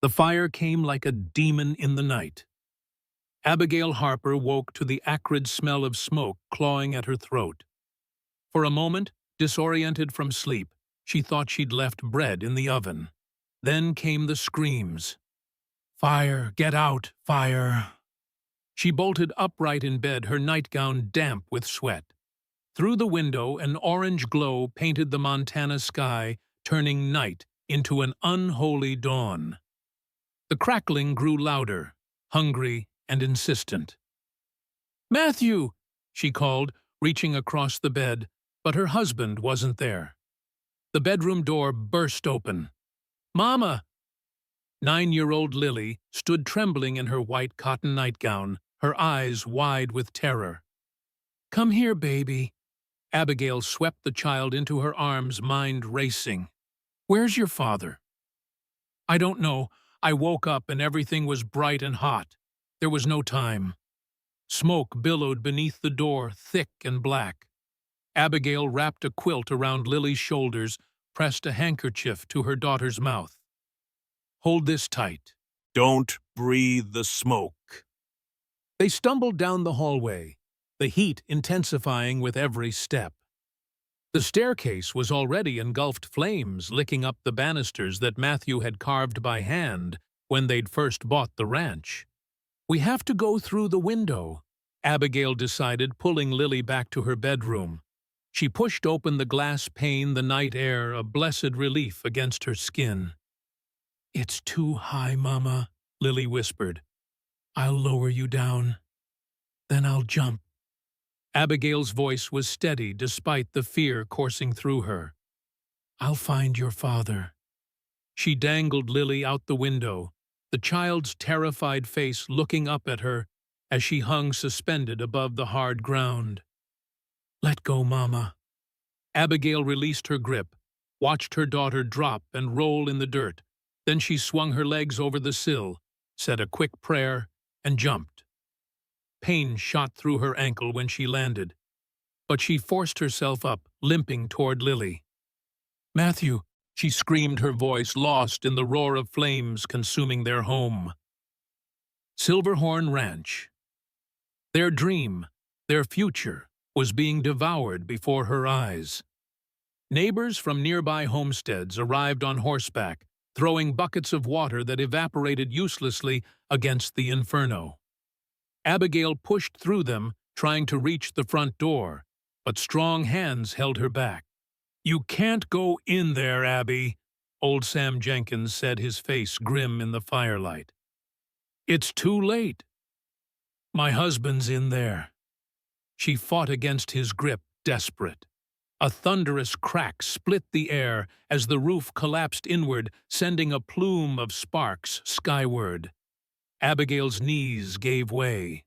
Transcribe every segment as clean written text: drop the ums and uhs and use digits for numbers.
The fire came like a demon in the night. Abigail Harper woke to the acrid smell of smoke clawing at her throat. For a moment, disoriented from sleep, she thought she'd left bread in the oven. Then came the screams. "Fire! Get out! Fire!" She bolted upright in bed, her nightgown damp with sweat. Through the window, an orange glow painted the Montana sky, turning night into an unholy dawn. The crackling grew louder, hungry and insistent. "Matthew!" she called, reaching across the bed, but her husband wasn't there. The bedroom door burst open. "Mama!" 9-year-old Lily stood trembling in her white cotton nightgown, her eyes wide with terror. "Come here, baby." Abigail swept the child into her arms, mind racing. "Where's your father?" "I don't know. I woke up and everything was bright and hot. There was no time." Smoke billowed beneath the door, thick and black. Abigail wrapped a quilt around Lily's shoulders, pressed a handkerchief to her daughter's mouth. "Hold this tight. Don't breathe the smoke." They stumbled down the hallway, the heat intensifying with every step. The staircase was already engulfed flames, licking up the banisters that Matthew had carved by hand when they'd first bought the ranch. "We have to go through the window," Abigail decided, pulling Lily back to her bedroom. She pushed open the glass pane, the night air a blessed relief against her skin. "It's too high, Mama," Lily whispered. "I'll lower you down. Then I'll jump." Abigail's voice was steady despite the fear coursing through her. "I'll find your father." She dangled Lily out the window, the child's terrified face looking up at her as she hung suspended above the hard ground. "Let go, Mama." Abigail released her grip, watched her daughter drop and roll in the dirt. Then she swung her legs over the sill, said a quick prayer, and jumped. Pain shot through her ankle when she landed, but she forced herself up, limping toward Lily. "Matthew!" she screamed, her voice lost in the roar of flames consuming their home. Silverhorn Ranch. Their dream, their future, was being devoured before her eyes. Neighbors from nearby homesteads arrived on horseback, throwing buckets of water that evaporated uselessly against the inferno. Abigail pushed through them, trying to reach the front door, but strong hands held her back. "You can't go in there, Abby," old Sam Jenkins said, his face grim in the firelight. "It's too late." "My husband's in there." She fought against his grip, desperate. A thunderous crack split the air as the roof collapsed inward, sending a plume of sparks skyward. Abigail's knees gave way.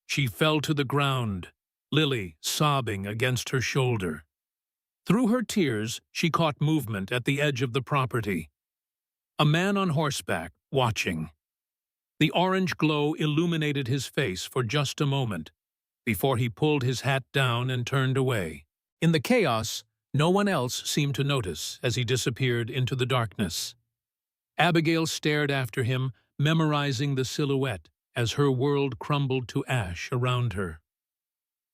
She fell to the ground, Lily sobbing against her shoulder. Through her tears, she caught movement at the edge of the property. A man on horseback, watching. The orange glow illuminated his face for just a moment, before he pulled his hat down and turned away. In the chaos, no one else seemed to notice as he disappeared into the darkness. Abigail stared after him, memorizing the silhouette as her world crumbled to ash around her.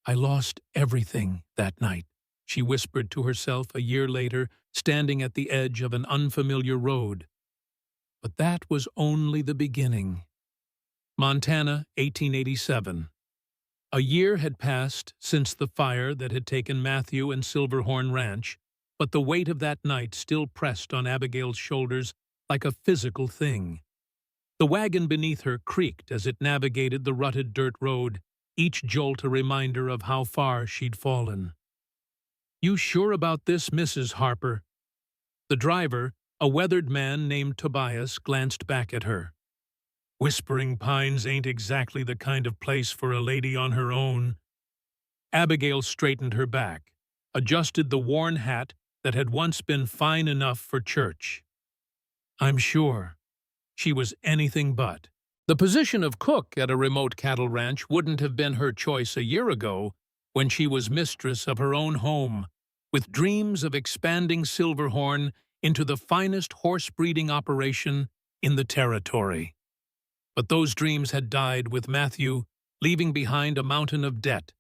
"I lost everything that night," she whispered to herself a year later, standing at the edge of an unfamiliar road. But that was only the beginning. Montana, 1887. A year had passed since the fire that had taken Matthew and Silverhorn Ranch, but the weight of that night still pressed on Abigail's shoulders like a physical thing. The wagon beneath her creaked as it navigated the rutted dirt road, each jolt a reminder of how far she'd fallen. "You sure about this, Mrs. Harper?" The driver, a weathered man named Tobias, glanced back at her. "Whispering Pines ain't exactly the kind of place for a lady on her own." Abigail straightened her back, adjusted the worn hat that had once been fine enough for church. "I'm sure." She was anything but. The position of cook at a remote cattle ranch wouldn't have been her choice a year ago, when she was mistress of her own home, with dreams of expanding Silverhorn into the finest horse breeding operation in the territory. But those dreams had died with Matthew, leaving behind a mountain of debt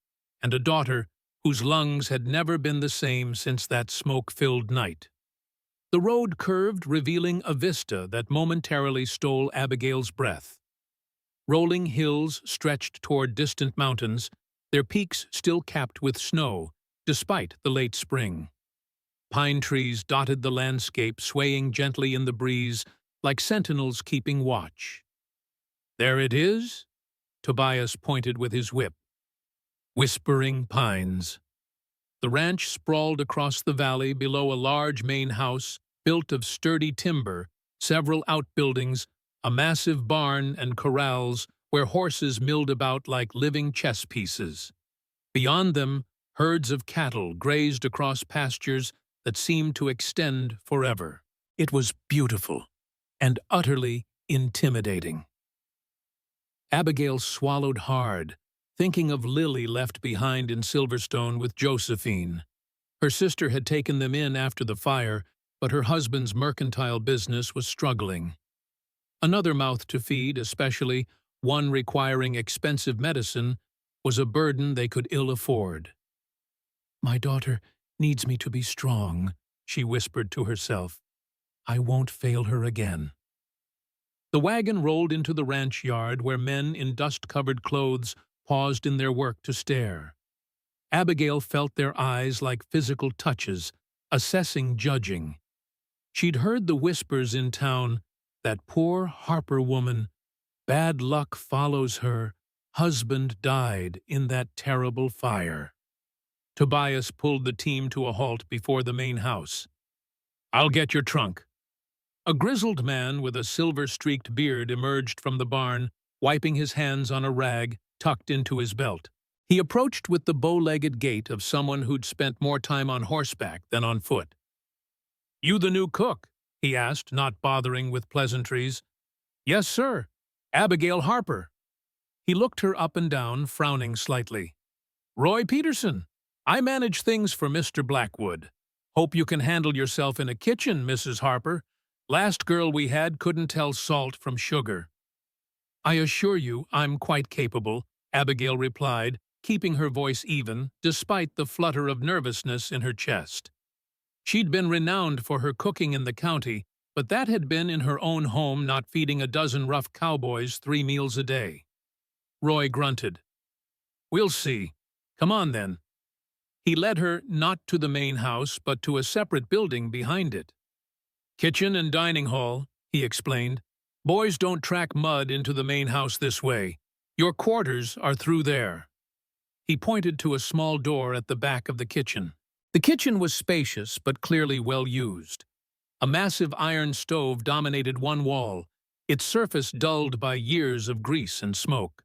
and a daughter whose lungs had never been the same since that smoke-filled night. The road curved, revealing a vista that momentarily stole Abigail's breath. Rolling hills stretched toward distant mountains, their peaks still capped with snow, despite the late spring. Pine trees dotted the landscape, swaying gently in the breeze, like sentinels keeping watch. "There it is," Tobias pointed with his whip. "Whispering Pines." The ranch sprawled across the valley below a large main house built of sturdy timber, several outbuildings, a massive barn and corrals where horses milled about like living chess pieces. Beyond them, herds of cattle grazed across pastures that seemed to extend forever. It was beautiful and utterly intimidating. Abigail swallowed hard, thinking of Lily left behind in Silverstone with Josephine. Her sister had taken them in after the fire, but her husband's mercantile business was struggling. Another mouth to feed, especially one requiring expensive medicine, was a burden they could ill afford. "My daughter needs me to be strong," she whispered to herself. "I won't fail her again." The wagon rolled into the ranch yard where men in dust-covered clothes paused in their work to stare. Abigail felt their eyes like physical touches, assessing, judging. She'd heard the whispers in town, "That poor Harper woman, bad luck follows her, husband died in that terrible fire." Tobias pulled the team to a halt before the main house. "I'll get your trunk." A grizzled man with a silver-streaked beard emerged from the barn, wiping his hands on a rag tucked into his belt. He approached with the bow-legged gait of someone who'd spent more time on horseback than on foot. "You the new cook?" he asked, not bothering with pleasantries. "Yes, sir. Abigail Harper." He looked her up and down, frowning slightly. "Roy Peterson. I manage things for Mr. Blackwood. Hope you can handle yourself in a kitchen, Mrs. Harper. Last girl we had couldn't tell salt from sugar." "I assure you I'm quite capable," Abigail replied, keeping her voice even, despite the flutter of nervousness in her chest. She'd been renowned for her cooking in the county, but that had been in her own home, not feeding a dozen rough cowboys 3 meals a day. Roy grunted. "We'll see. Come on, then." He led her not to the main house, but to a separate building behind it. "Kitchen and dining hall," he explained. "Boys don't track mud into the main house this way. Your quarters are through there." He pointed to a small door at the back of the kitchen. The kitchen was spacious but clearly well used. A massive iron stove dominated one wall, its surface dulled by years of grease and smoke.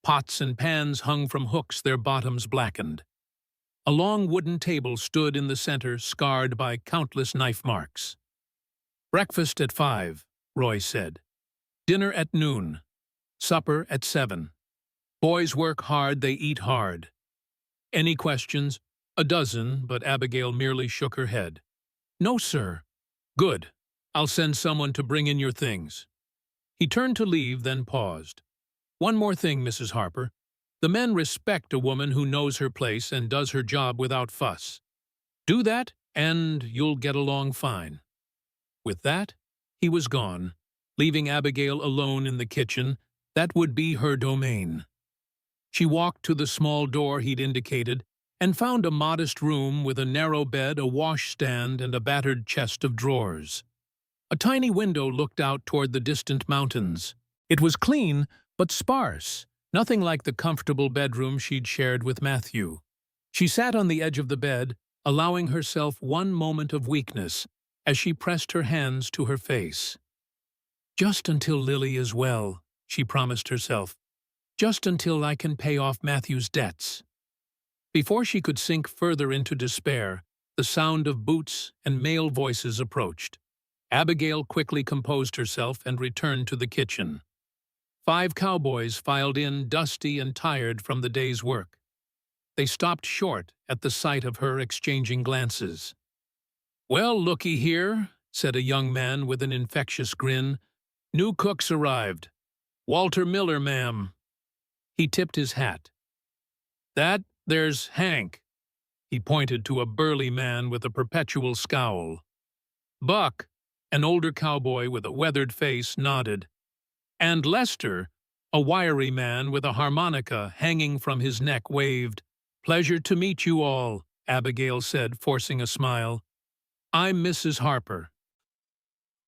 Pots and pans hung from hooks, their bottoms blackened. A long wooden table stood in the center, scarred by countless knife marks. "Breakfast at 5, Roy said. "Dinner at noon. Supper at 7. Boys work hard, they eat hard." "Any questions?" "A dozen," but Abigail merely shook her head. "No, sir." "Good. I'll send someone to bring in your things." He turned to leave, then paused. "One more thing, Mrs. Harper. The men respect a woman who knows her place and does her job without fuss. Do that, and you'll get along fine." With that, he was gone, leaving Abigail alone in the kitchen. That would be her domain. She walked to the small door he'd indicated and found a modest room with a narrow bed, a washstand, and a battered chest of drawers. A tiny window looked out toward the distant mountains. It was clean, but sparse, nothing like the comfortable bedroom she'd shared with Matthew. She sat on the edge of the bed, allowing herself one moment of weakness as she pressed her hands to her face. "Just until Lily is well," she promised herself. "Just until I can pay off Matthew's debts." Before she could sink further into despair, the sound of boots and male voices approached. Abigail quickly composed herself and returned to the kitchen. 5 cowboys filed in, dusty and tired from the day's work. They stopped short at the sight of her, exchanging glances. "Well, looky here," said a young man with an infectious grin. New cooks arrived. Walter Miller, ma'am. He tipped his hat. There's Hank. He pointed to a burly man with a perpetual scowl. Buck, an older cowboy with a weathered face, nodded. And Lester, a wiry man with a harmonica hanging from his neck, waved. Pleasure to meet you all, Abigail said, forcing a smile. I'm Mrs. Harper.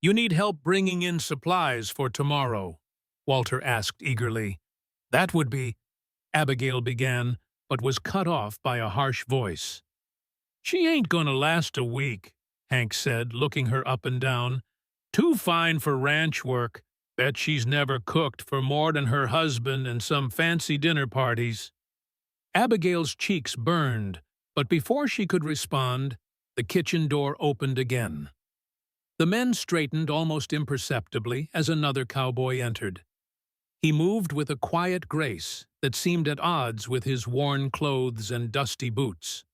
You need help bringing in supplies for tomorrow, Walter asked eagerly. That would be, Abigail began, but was cut off by a harsh voice. She ain't gonna last a week, Hank said, looking her up and down. Too fine for ranch work. Bet she's never cooked for more than her husband and some fancy dinner parties. Abigail's cheeks burned, but before she could respond, the kitchen door opened again. The men straightened almost imperceptibly as another cowboy entered. He moved with a quiet grace that seemed at odds with his worn clothes and dusty boots.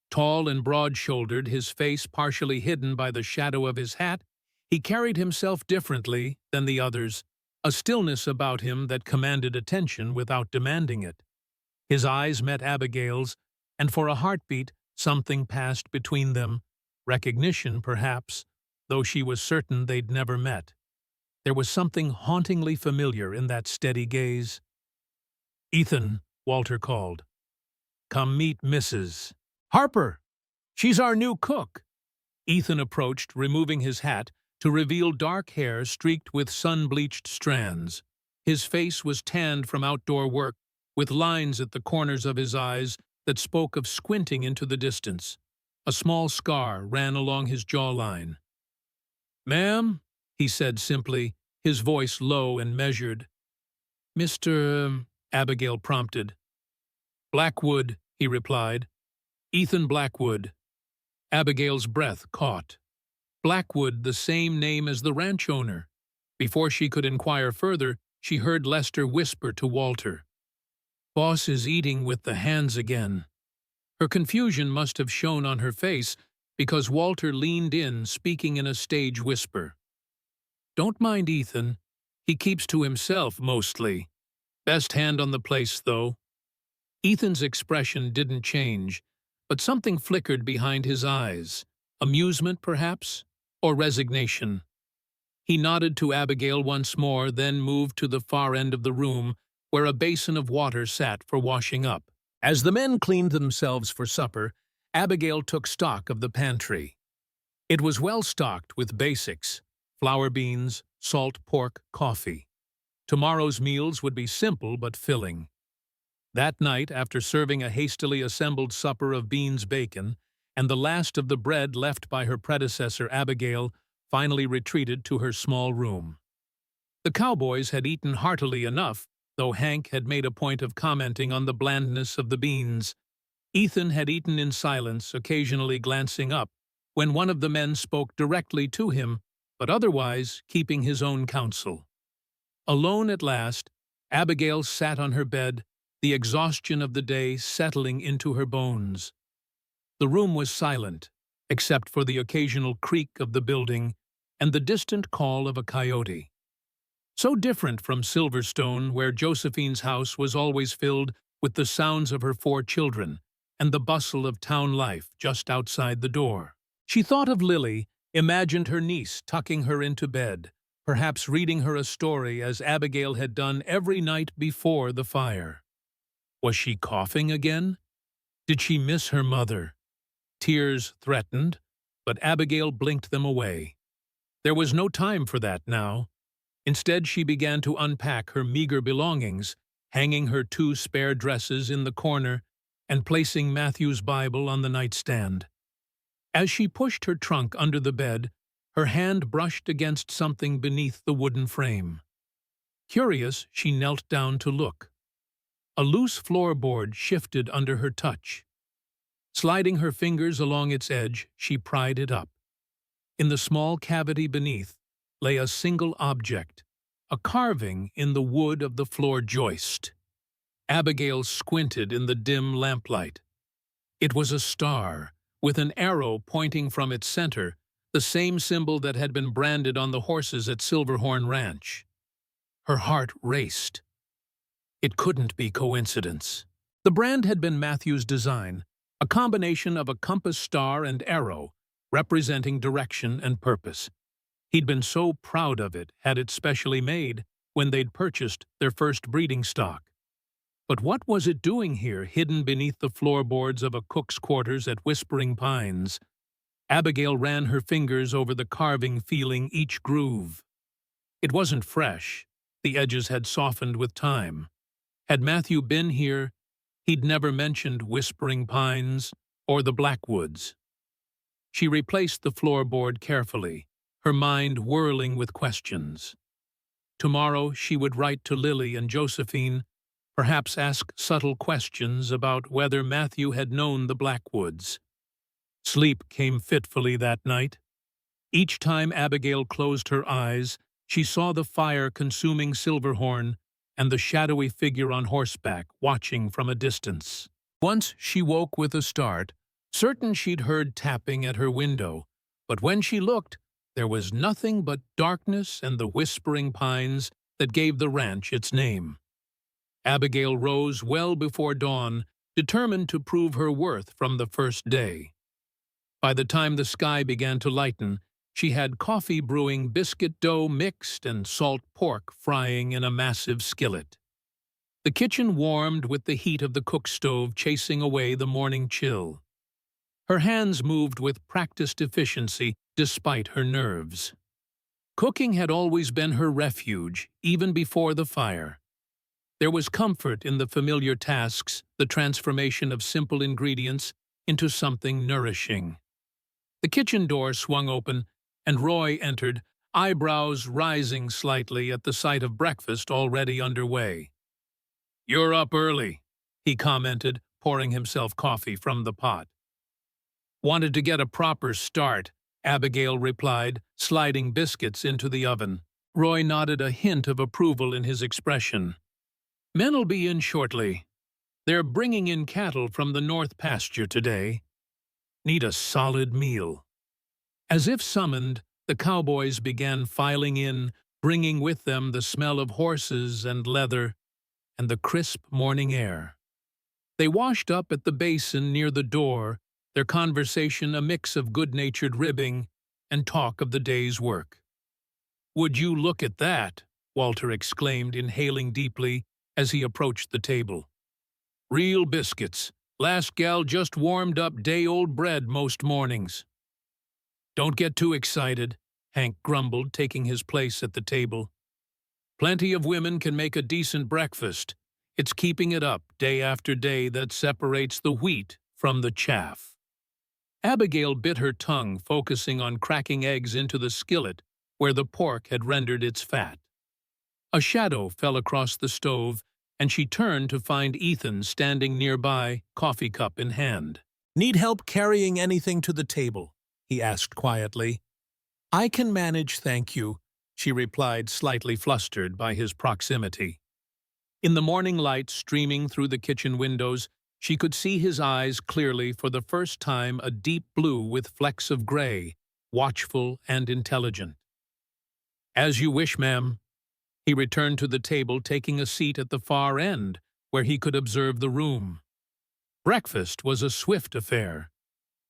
Tall and broad-shouldered, his face partially hidden by the shadow of his hat, he carried himself differently than the others, a stillness about him that commanded attention without demanding it. His eyes met Abigail's, and for a heartbeat something passed between them, recognition perhaps, though she was certain they'd never met. There was something hauntingly familiar in that steady gaze. Ethan, Walter called. Come meet Mrs. Harper. She's our new cook. Ethan approached, removing his hat, to reveal dark hair streaked with sun-bleached strands. His face was tanned from outdoor work, with lines at the corners of his eyes that spoke of squinting into the distance. A small scar ran along his jawline. Ma'am, he said simply, his voice low and measured. Mr. Abigail prompted. Blackwood, he replied. Ethan Blackwood. Abigail's breath caught. Blackwood, the same name as the ranch owner. Before she could inquire further, she heard Lester whisper to Walter. Boss is eating with the hands again. Her confusion must have shown on her face because Walter leaned in, speaking in a stage whisper. Don't mind Ethan. He keeps to himself mostly. Best hand on the place, though. Ethan's expression didn't change, but something flickered behind his eyes. Amusement, perhaps, or resignation. He nodded to Abigail once more, then moved to the far end of the room, where a basin of water sat for washing up. As the men cleaned themselves for supper, Abigail took stock of the pantry. It was well stocked with basics: flour beans, salt pork, coffee. Tomorrow's meals would be simple but filling. That night, after serving a hastily assembled supper of beans bacon, and the last of the bread left by her predecessor Abigail finally retreated to her small room. The cowboys had eaten heartily enough, though Hank had made a point of commenting on the blandness of the beans. Ethan had eaten in silence, occasionally glancing up, when one of the men spoke directly to him, but otherwise keeping his own counsel. Alone at last, Abigail sat on her bed, the exhaustion of the day settling into her bones. The room was silent, except for the occasional creak of the building and the distant call of a coyote. So different from Silverstone, where Josephine's house was always filled with the sounds of her 4 children and the bustle of town life just outside the door. She thought of Lily, imagined her niece tucking her into bed, perhaps reading her a story as Abigail had done every night before the fire. Was she coughing again? Did she miss her mother? Tears threatened, but Abigail blinked them away. There was no time for that now. Instead, she began to unpack her meager belongings, hanging her 2 spare dresses in the corner and placing Matthew's Bible on the nightstand. As she pushed her trunk under the bed, her hand brushed against something beneath the wooden frame. Curious, she knelt down to look. A loose floorboard shifted under her touch. Sliding her fingers along its edge, she pried it up. In the small cavity beneath lay a single object, a carving in the wood of the floor joist. Abigail squinted in the dim lamplight. It was a star, with an arrow pointing from its center, the same symbol that had been branded on the horses at Silverhorn Ranch. Her heart raced. It couldn't be coincidence. The brand had been Matthew's design, a combination of a compass star and arrow, representing direction and purpose. He'd been so proud of it, had it specially made, when they'd purchased their first breeding stock. But what was it doing here, hidden beneath the floorboards of a cook's quarters at Whispering Pines? Abigail ran her fingers over the carving, feeling each groove. It wasn't fresh. The edges had softened with time. Had Matthew been here, he'd never mentioned Whispering Pines or the Blackwoods. She replaced the floorboard carefully, her mind whirling with questions. Tomorrow she would write to Lily and Josephine, perhaps ask subtle questions about whether Matthew had known the Blackwoods. Sleep came fitfully that night. Each time Abigail closed her eyes, she saw the fire consuming Silverhorn and the shadowy figure on horseback watching from a distance. Once she woke with a start, certain she'd heard tapping at her window, but when she looked, there was nothing but darkness and the Whispering Pines that gave the ranch its name. Abigail rose well before dawn, determined to prove her worth from the first day. By the time the sky began to lighten, she had coffee brewing, biscuit dough mixed, and salt pork frying in a massive skillet. The kitchen warmed with the heat of the cook stove, chasing away the morning chill. Her hands moved with practiced efficiency despite her nerves. Cooking had always been her refuge, even before the fire. There was comfort in the familiar tasks, the transformation of simple ingredients into something nourishing. The kitchen door swung open, and Roy entered, eyebrows rising slightly at the sight of breakfast already underway. "You're up early," he commented, pouring himself coffee from the pot. "Wanted to get a proper start," Abigail replied, sliding biscuits into the oven. Roy nodded, a hint of approval in his expression. "Men'll be in shortly. They're bringing in cattle from the north pasture today. Need a solid meal." As if summoned, the cowboys began filing in, bringing with them the smell of horses and leather and the crisp morning air. They washed up at the basin near the door, their conversation a mix of good-natured ribbing and talk of the day's work. "Would you look at that?" Walter exclaimed, inhaling deeply as he approached the table. "Real biscuits. Last gal just warmed up day-old bread most mornings." "Don't get too excited," Hank grumbled, taking his place at the table. "Plenty of women can make a decent breakfast. It's keeping it up day after day that separates the wheat from the chaff." Abigail bit her tongue, focusing on cracking eggs into the skillet where the pork had rendered its fat. A shadow fell across the stove, and she turned to find Ethan standing nearby, coffee cup in hand. "Need help carrying anything to the table?" he asked quietly. "I can manage, thank you," she replied, slightly flustered by his proximity. In the morning light streaming through the kitchen windows, she could see his eyes clearly, for the first time a deep blue with flecks of gray, watchful and intelligent. "As you wish, ma'am." He returned to the table, taking a seat at the far end, where he could observe the room. Breakfast was a swift affair.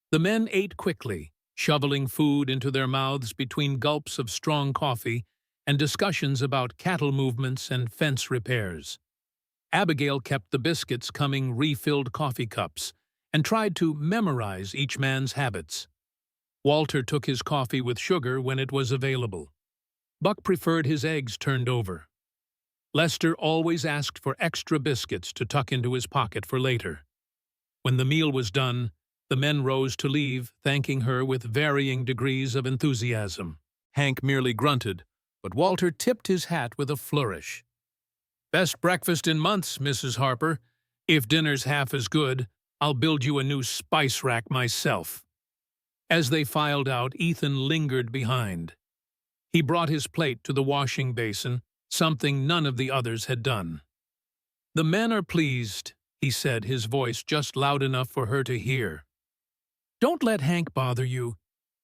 The men ate quickly, shoveling food into their mouths between gulps of strong coffee and discussions about cattle movements and fence repairs. Abigail kept the biscuits coming, refilled coffee cups, and tried to memorize each man's habits. Walter took his coffee with sugar when it was available. Buck preferred his eggs turned over. Lester always asked for extra biscuits to tuck into his pocket for later. When the meal was done, the men rose to leave, thanking her with varying degrees of enthusiasm. Hank merely grunted, but Walter tipped his hat with a flourish. "Best breakfast in months, Mrs. Harper. If dinner's half as good, I'll build you a new spice rack myself." As they filed out, Ethan lingered behind. He brought his plate to the washing basin, something none of the others had done. "The men are pleased," he said, his voice just loud enough for her to hear. "Don't let Hank bother you.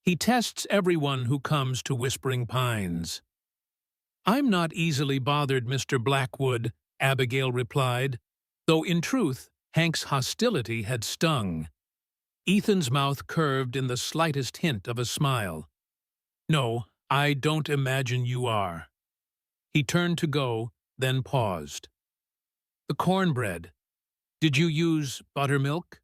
He tests everyone who comes to Whispering Pines. "I'm not easily bothered, Mr. Blackwood," Abigail replied, though in truth, Hank's hostility had stung. Ethan's mouth curved in the slightest hint of a smile. "No, I don't imagine you are." He turned to go, then paused. "The cornbread. Did you use buttermilk?"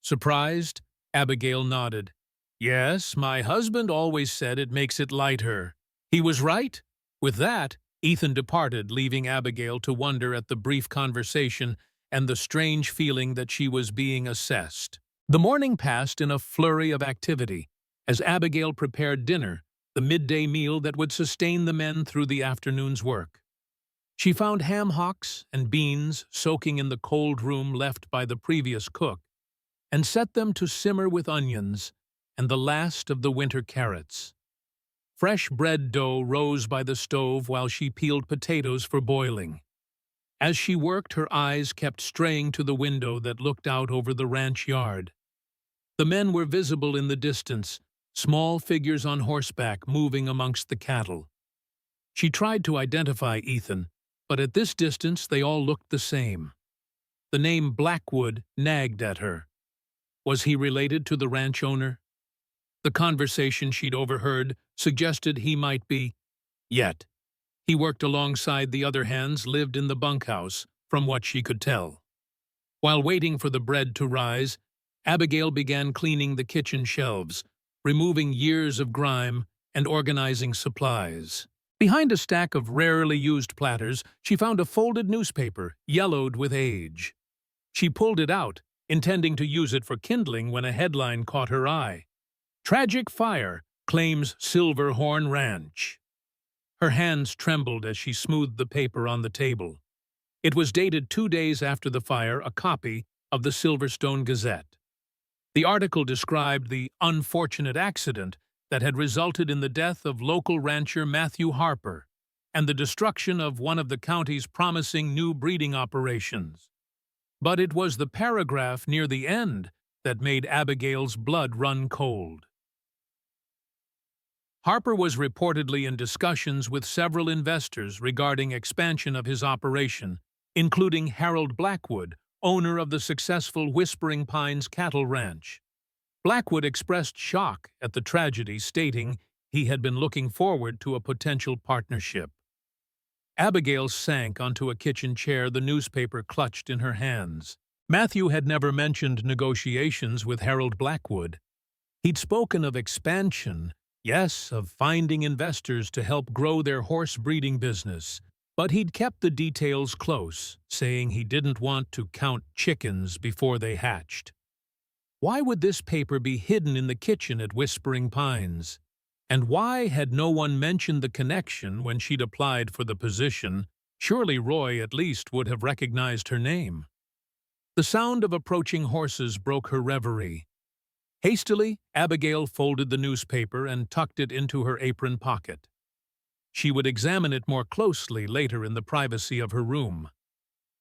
Surprised, Abigail nodded. "Yes, my husband always said it makes it lighter." He was right. With that, Ethan departed, leaving Abigail to wonder at the brief conversation and the strange feeling that she was being assessed. The morning passed in a flurry of activity, as Abigail prepared dinner, the midday meal that would sustain the men through the afternoon's work. She found ham hocks and beans soaking in the cold room left by the previous cook, and set them to simmer with onions and the last of the winter carrots. Fresh bread dough rose by the stove while she peeled potatoes for boiling. As she worked, her eyes kept straying to the window that looked out over the ranch yard. The men were visible in the distance, small figures on horseback moving amongst the cattle. She tried to identify Ethan, but at this distance they all looked the same. The name Blackwood nagged at her. Was he related to the ranch owner? The conversation she'd overheard suggested he might be. Yet, he worked alongside the other hands, lived in the bunkhouse, from what she could tell. While waiting for the bread to rise, Abigail began cleaning the kitchen shelves, removing years of grime and organizing supplies. Behind a stack of rarely used platters, she found a folded newspaper, yellowed with age. She pulled it out, intending to use it for kindling when a headline caught her eye. "Tragic Fire Claims Silverhorn Ranch." Her hands trembled as she smoothed the paper on the table. It was dated 2 days after the fire, a copy of the Silverstone Gazette. The article described the unfortunate accident that had resulted in the death of local rancher Matthew Harper and the destruction of one of the county's promising new breeding operations. But it was the paragraph near the end that made Abigail's blood run cold. Harper was reportedly in discussions with several investors regarding expansion of his operation, including Harold Blackwood, owner of the successful Whispering Pines cattle ranch. Blackwood expressed shock at the tragedy, stating he had been looking forward to a potential partnership. Abigail sank onto a kitchen chair, the newspaper clutched in her hands. Matthew had never mentioned negotiations with Harold Blackwood. He'd spoken of expansion, yes, of finding investors to help grow their horse breeding business, but he'd kept the details close, saying he didn't want to count chickens before they hatched. Why would this paper be hidden in the kitchen at Whispering Pines? And why had no one mentioned the connection when she'd applied for the position? Surely Roy at least would have recognized her name. The sound of approaching horses broke her reverie. Hastily, Abigail folded the newspaper and tucked it into her apron pocket. She would examine it more closely later in the privacy of her room.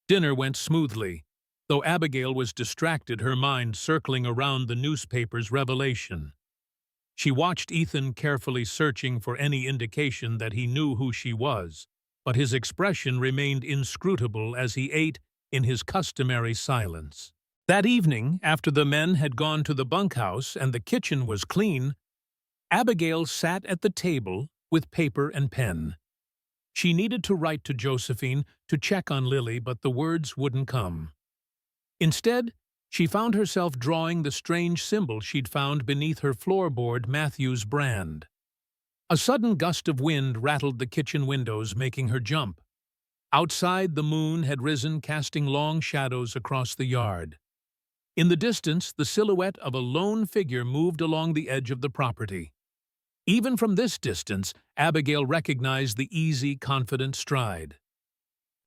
Dinner went smoothly, though Abigail was distracted, her mind circling around the newspaper's revelation. She watched Ethan carefully, searching for any indication that he knew who she was, but his expression remained inscrutable as he ate in his customary silence. That evening, after the men had gone to the bunkhouse and the kitchen was clean, Abigail sat at the table with paper and pen. She needed to write to Josephine to check on Lily, but the words wouldn't come. Instead, she found herself drawing the strange symbol she'd found beneath her floorboard, Matthew's brand. A sudden gust of wind rattled the kitchen windows, making her jump. Outside, the moon had risen, casting long shadows across the yard. In the distance, the silhouette of a lone figure moved along the edge of the property. Even from this distance, Abigail recognized the easy, confident stride.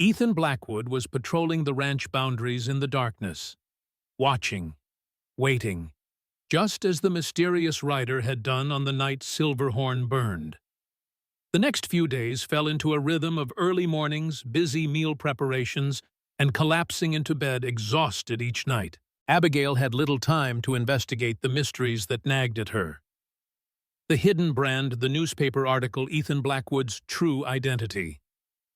Ethan Blackwood was patrolling the ranch boundaries in the darkness, watching, waiting, just as the mysterious rider had done on the night Silverhorn burned. The next few days fell into a rhythm of early mornings, busy meal preparations, and collapsing into bed exhausted each night. Abigail had little time to investigate the mysteries that nagged at her. The hidden brand, the newspaper article, Ethan Blackwood's true identity.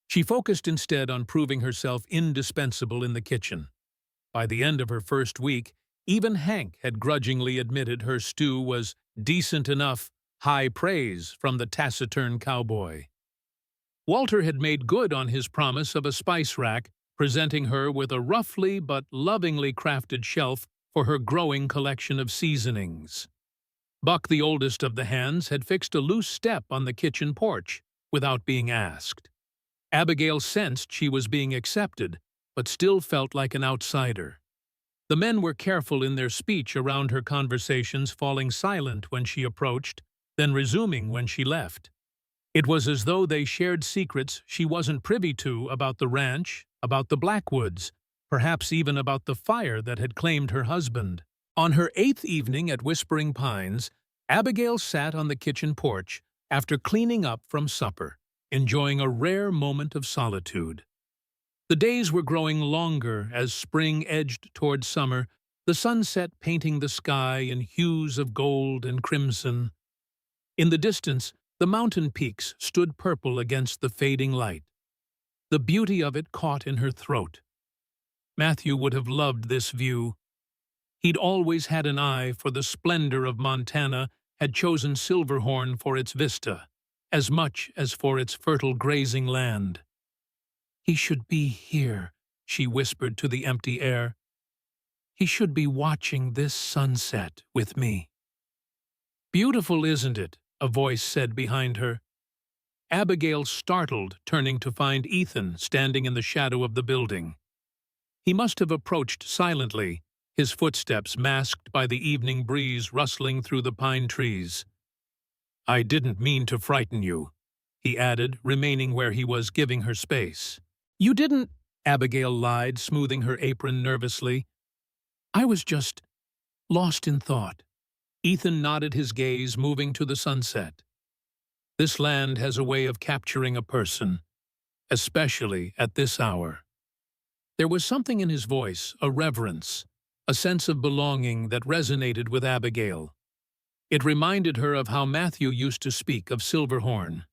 She focused instead on proving herself indispensable in the kitchen. By the end of her first week, even Hank had grudgingly admitted her stew was decent enough, high praise from the taciturn cowboy. Walter had made good on his promise of a spice rack, presenting her with a roughly but lovingly crafted shelf for her growing collection of seasonings. Buck, the oldest of the hands, had fixed a loose step on the kitchen porch without being asked. Abigail sensed she was being accepted, but still felt like an outsider. The men were careful in their speech around her conversations, falling silent when she approached, then resuming when she left. It was as though they shared secrets she wasn't privy to about the ranch, about the Blackwoods, perhaps even about the fire that had claimed her husband. On her 8th evening at Whispering Pines, Abigail sat on the kitchen porch after cleaning up from supper, enjoying a rare moment of solitude. The days were growing longer as spring edged toward summer, the sunset painting the sky in hues of gold and crimson. In the distance, the mountain peaks stood purple against the fading light. The beauty of it caught in her throat. Matthew would have loved this view. He'd always had an eye for the splendor of Montana, had chosen Silverhorn for its vista, as much as for its fertile grazing land. "He should be here," she whispered to the empty air. "He should be watching this sunset with me." "Beautiful, isn't it?" a voice said behind her. Abigail startled, turning to find Ethan standing in the shadow of the building. He must have approached silently, his footsteps masked by the evening breeze rustling through the pine trees. "I didn't mean to frighten you," he added, remaining where he was, giving her space. "You didn't," Abigail lied, smoothing her apron nervously. "I was just lost in thought." Ethan nodded his gaze, moving to the sunset. "This land has a way of capturing a person, especially at this hour." There was something in his voice, a reverence, a sense of belonging that resonated with Abigail. It reminded her of how Matthew used to speak of Silverhorn.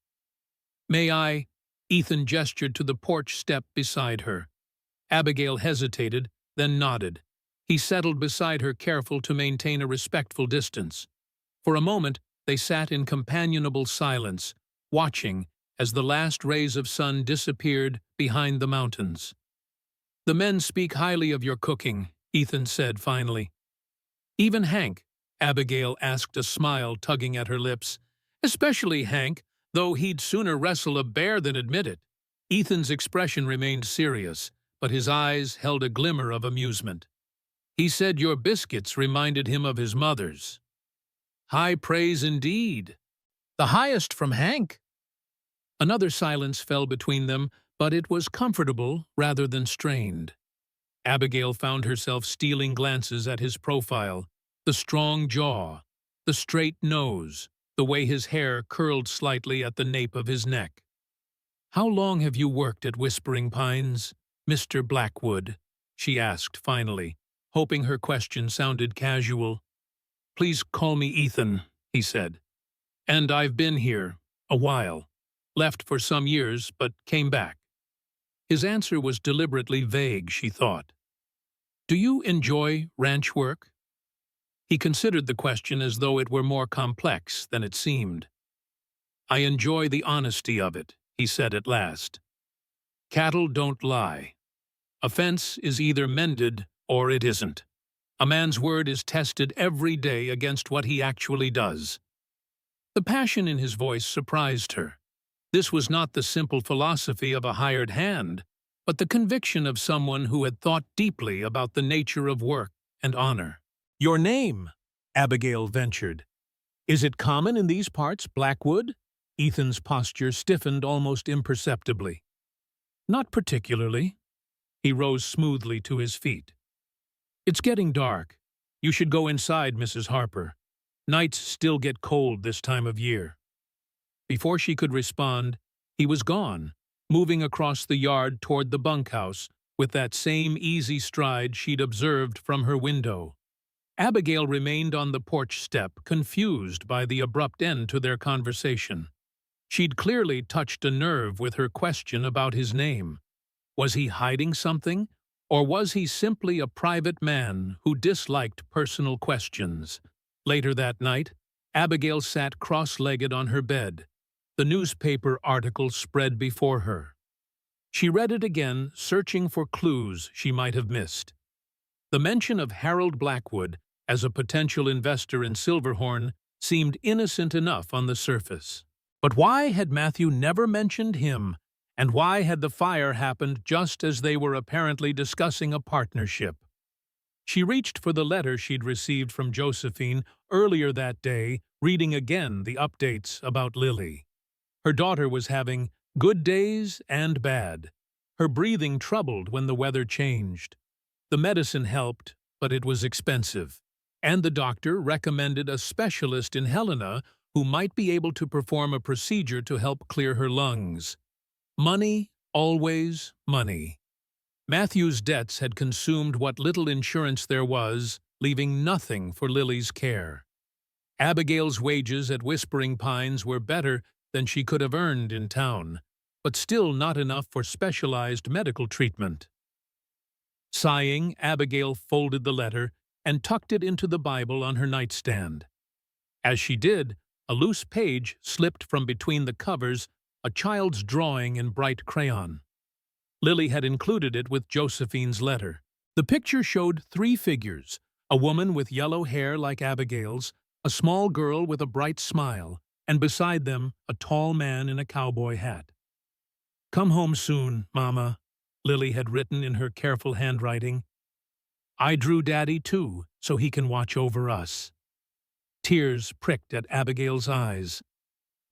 "May I?" Ethan gestured to the porch step beside her. Abigail hesitated, then nodded. He settled beside her, careful to maintain a respectful distance. For a moment, they sat in companionable silence, watching as the last rays of sun disappeared behind the mountains. "The men speak highly of your cooking," Ethan said finally. "Even Hank?" Abigail asked, a smile tugging at her lips. "Especially Hank, though he'd sooner wrestle a bear than admit it." Ethan's expression remained serious, but his eyes held a glimmer of amusement. "He said your biscuits reminded him of his mother's." "High praise indeed. The highest from Hank." Another silence fell between them, but it was comfortable rather than strained. Abigail found herself stealing glances at his profile, the strong jaw, the straight nose, the way his hair curled slightly at the nape of his neck. "How long have you worked at Whispering Pines, Mr. Blackwood?" she asked finally, hoping her question sounded casual. "Please call me Ethan," he said. "And I've been here a while. Left for some years, but came back." His answer was deliberately vague, she thought. "Do you enjoy ranch work?" He considered the question as though it were more complex than it seemed. "I enjoy the honesty of it," he said at last. "Cattle don't lie. A fence is either mended or it isn't. A man's word is tested every day against what he actually does." The passion in his voice surprised her. This was not the simple philosophy of a hired hand, but the conviction of someone who had thought deeply about the nature of work and honor. "Your name," Abigail ventured. "Is it common in these parts, Blackwood?" Ethan's posture stiffened almost imperceptibly. "Not particularly." He rose smoothly to his feet. "It's getting dark. You should go inside, Mrs. Harper. Nights still get cold this time of year." Before she could respond, he was gone, moving across the yard toward the bunkhouse with that same easy stride she'd observed from her window. Abigail remained on the porch step, confused by the abrupt end to their conversation. She'd clearly touched a nerve with her question about his name. Was he hiding something, or was he simply a private man who disliked personal questions? Later that night, Abigail sat cross-legged on her bed. The newspaper article spread before her. She read it again, searching for clues she might have missed. The mention of Harold Blackwood as a potential investor in Silverhorn seemed innocent enough on the surface. But why had Matthew never mentioned him, and why had the fire happened just as they were apparently discussing a partnership? She reached for the letter she'd received from Josephine earlier that day, reading again the updates about Lily. Her daughter was having good days and bad. Her breathing troubled when the weather changed. The medicine helped, but it was expensive, and the doctor recommended a specialist in Helena who might be able to perform a procedure to help clear her lungs. Money, always money. Matthew's debts had consumed what little insurance there was, leaving nothing for Lily's care. Abigail's wages at Whispering Pines were better than she could have earned in town, but still not enough for specialized medical treatment. Sighing, Abigail folded the letter and tucked it into the Bible on her nightstand. As she did, a loose page slipped from between the covers, a child's drawing in bright crayon. Lily had included it with Josephine's letter. The picture showed 3 figures, a woman with yellow hair like Abigail's, a small girl with a bright smile, and beside them a tall man in a cowboy hat. "Come home soon, Mama," Lily had written in her careful handwriting. "I drew Daddy too, so he can watch over us." Tears pricked at Abigail's eyes.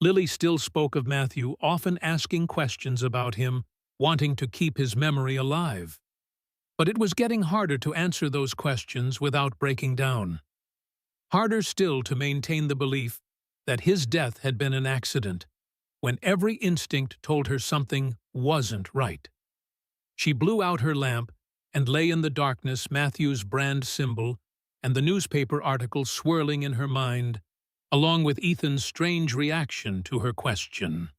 Lily still spoke of Matthew, often asking questions about him, wanting to keep his memory alive. But it was getting harder to answer those questions without breaking down. Harder still to maintain the belief that his death had been an accident, when every instinct told her something wasn't right. She blew out her lamp and lay in the darkness, Matthew's brand symbol and the newspaper article swirling in her mind, along with Ethan's strange reaction to her question.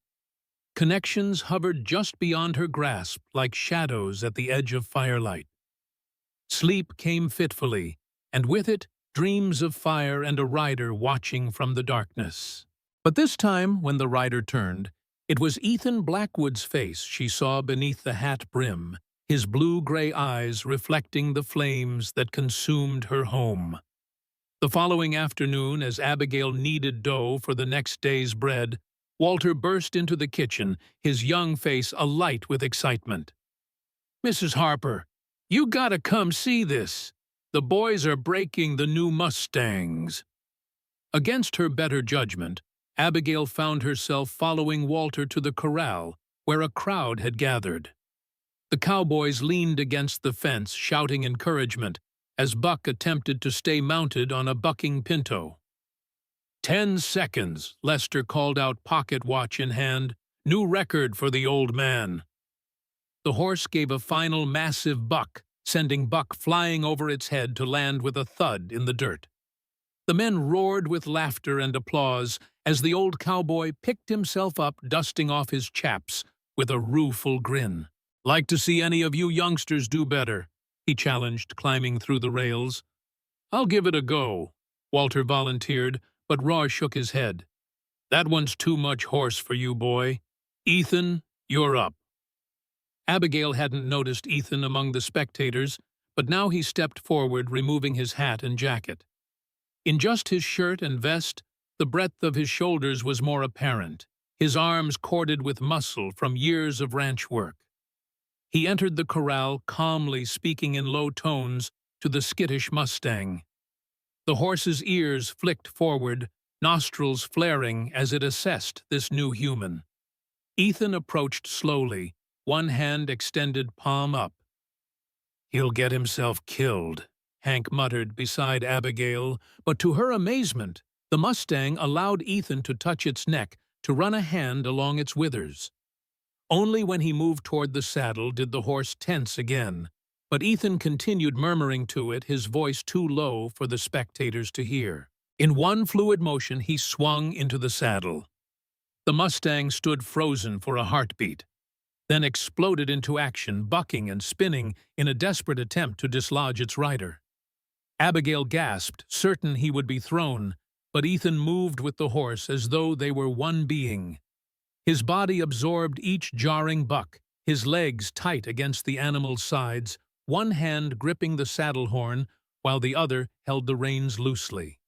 Connections hovered just beyond her grasp like shadows at the edge of firelight. Sleep came fitfully, and with it, dreams of fire and a rider watching from the darkness. But this time, when the rider turned, it was Ethan Blackwood's face she saw beneath the hat brim, his blue-gray eyes reflecting the flames that consumed her home. The following afternoon, as Abigail kneaded dough for the next day's bread, Walter burst into the kitchen, his young face alight with excitement. "Mrs. Harper, you gotta come see this. The boys are breaking the new Mustangs." Against her better judgment, Abigail found herself following Walter to the corral, where a crowd had gathered. The Cowboys leaned against the fence, shouting encouragement, as Buck attempted to stay mounted on a bucking pinto. 10 seconds, Lester called out, pocket watch in hand. New record for the old man. The horse gave a final massive buck, sending Buck flying over its head to land with a thud in the dirt. The men roared with laughter and applause as the old cowboy picked himself up, dusting off his chaps with a rueful grin. "Like to see any of you youngsters do better," he challenged, climbing through the rails. "I'll give it a go," Walter volunteered, but Raw shook his head. "That one's too much horse for you, boy. Ethan, you're up." Abigail hadn't noticed Ethan among the spectators, but now he stepped forward, removing his hat and jacket. In just his shirt and vest, the breadth of his shoulders was more apparent, his arms corded with muscle from years of ranch work. He entered the corral, calmly speaking in low tones to the skittish Mustang. The horse's ears flicked forward, nostrils flaring as it assessed this new human. Ethan approached slowly, one hand extended, palm up. "He'll get himself killed," Hank muttered beside Abigail, but to her amazement, the Mustang allowed Ethan to touch its neck, to run a hand along its withers. Only when he moved toward the saddle did the horse tense again, But Ethan continued murmuring to it, his voice too low for the spectators to hear. In one fluid motion, he swung into the saddle. The Mustang stood frozen for a heartbeat, then exploded into action, bucking and spinning in a desperate attempt to dislodge its rider. Abigail gasped, certain he would be thrown, but Ethan moved with the horse as though they were one being. His body absorbed each jarring buck, his legs tight against the animal's sides, one hand gripping the saddle horn while the other held the reins loosely.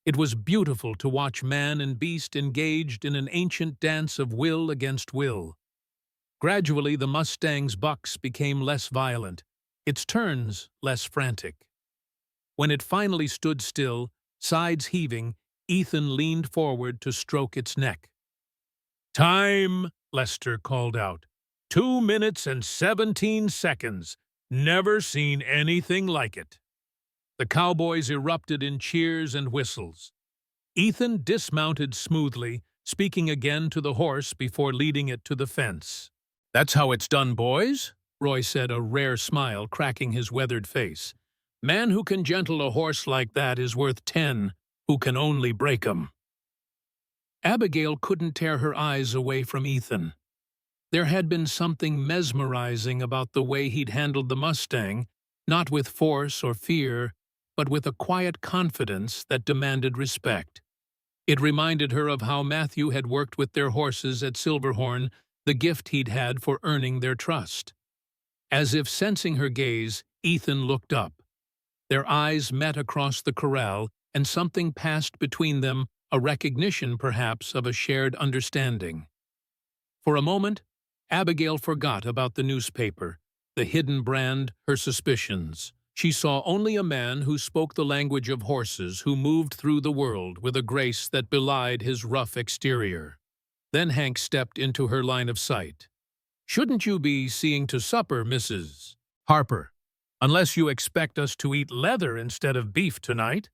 It was beautiful to watch man and beast engaged in an ancient dance of will against will. Gradually, the Mustang's bucks became less violent, its turns less frantic. When it finally stood still, sides heaving, Ethan leaned forward to stroke its neck. "Time," Lester called out. 2 minutes and 17 seconds. Never seen anything like it. The Cowboys erupted in cheers and whistles. Ethan dismounted smoothly, speaking again to the horse before leading it to the fence. "That's how it's done, boys," Roy said, a rare smile cracking his weathered face. "Man who can gentle a horse like that is worth 10 who can only break 'em." Abigail couldn't tear her eyes away from Ethan. There had been something mesmerizing about the way he'd handled the Mustang, not with force or fear, but with a quiet confidence that demanded respect. It reminded her of how Matthew had worked with their horses at Silverhorn, the gift he'd had for earning their trust. As if sensing her gaze, Ethan looked up. Their eyes met across the corral, and something passed between them, a recognition, perhaps, of a shared understanding. For a moment, Abigail forgot about the newspaper, the hidden brand, her suspicions. She saw only a man who spoke the language of horses, who moved through the world with a grace that belied his rough exterior. Then Hank stepped into her line of sight. "Shouldn't you be seeing to supper, Mrs. Harper, unless you expect us to eat leather instead of beef tonight?"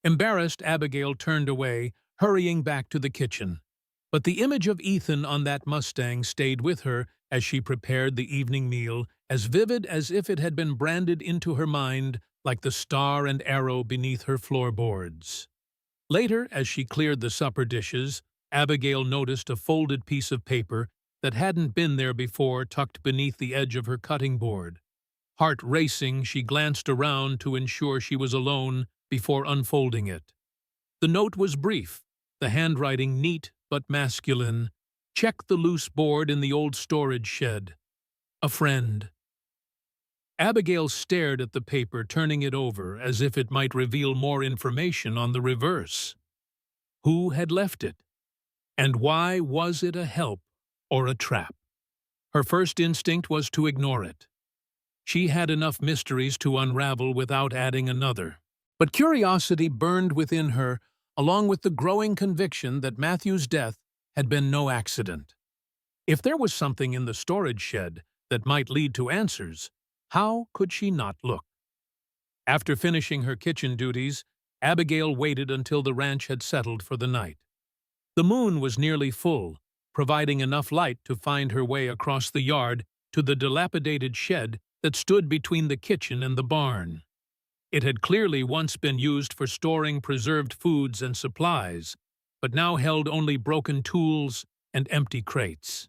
Embarrassed, Abigail turned away, hurrying back to the kitchen. But the image of Ethan on that Mustang stayed with her as she prepared the evening meal, as vivid as if it had been branded into her mind like the star and arrow beneath her floorboards. Later, as she cleared the supper dishes, Abigail noticed a folded piece of paper that hadn't been there before tucked beneath the edge of her cutting board. Heart racing, she glanced around to ensure she was alone before unfolding it. The note was brief, the handwriting neat but masculine. "Check the loose board in the old storage shed. A friend." Abigail stared at the paper, turning it over as if it might reveal more information on the reverse. Who had left it? And why was it a help or a trap? Her first instinct was to ignore it. She had enough mysteries to unravel without adding another. But curiosity burned within her, along with the growing conviction that Matthew's death had been no accident. If there was something in the storage shed that might lead to answers, how could she not look? After finishing her kitchen duties, Abigail waited until the ranch had settled for the night. The moon was nearly full, providing enough light to find her way across the yard to the dilapidated shed that stood between the kitchen and the barn. It had clearly once been used for storing preserved foods and supplies, but now held only broken tools and empty crates.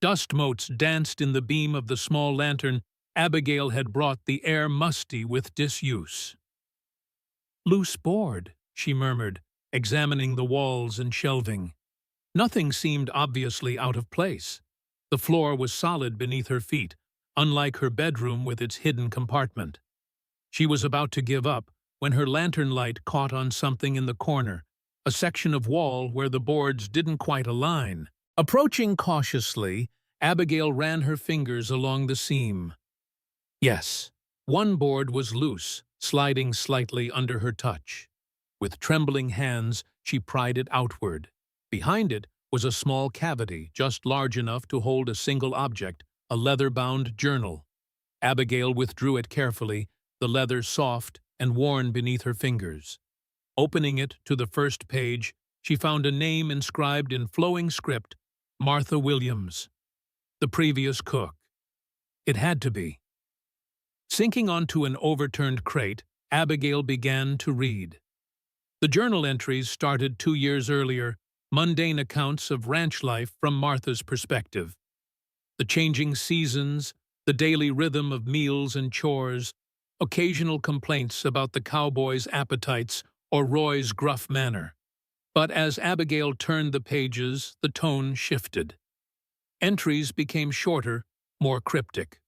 Dust motes danced in the beam of the small lantern Abigail had brought, the air musty with disuse. "Loose board," she murmured, examining the walls and shelving. Nothing seemed obviously out of place. The floor was solid beneath her feet, unlike her bedroom with its hidden compartment. She was about to give up when her lantern light caught on something in the corner, a section of wall where the boards didn't quite align. Approaching cautiously, Abigail ran her fingers along the seam. Yes, one board was loose, sliding slightly under her touch. With trembling hands, she pried it outward. Behind it was a small cavity just large enough to hold a single object, a leather-bound journal. Abigail withdrew it carefully, the leather soft and worn beneath her fingers. Opening it to the first page, she found a name inscribed in flowing script, Martha Williams, the previous cook. It had to be. Sinking onto an overturned crate, Abigail began to read. The journal entries started 2 years earlier, mundane accounts of ranch life from Martha's perspective. The changing seasons, the daily rhythm of meals and chores, occasional complaints about the cowboys' appetites or Roy's gruff manner. But as Abigail turned the pages, the tone shifted. Entries became shorter, more cryptic.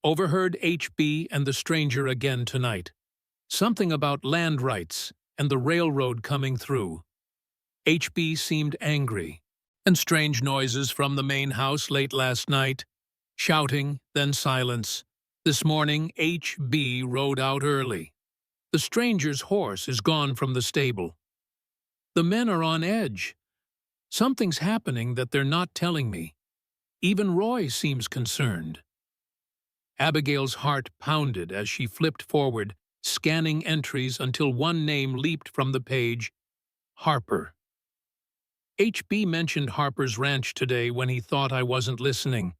Overheard HB and the stranger again tonight. Something about land rights and the railroad coming through. HB seemed angry. And strange noises from the main house late last night. Shouting, then silence. This morning, HB rode out early. The stranger's horse is gone from the stable. The men are on edge. Something's happening that they're not telling me. Even Roy seems concerned. Abigail's heart pounded as she flipped forward, scanning entries until one name leaped from the page: Harper. HB mentioned Harper's ranch today when he thought I wasn't listening.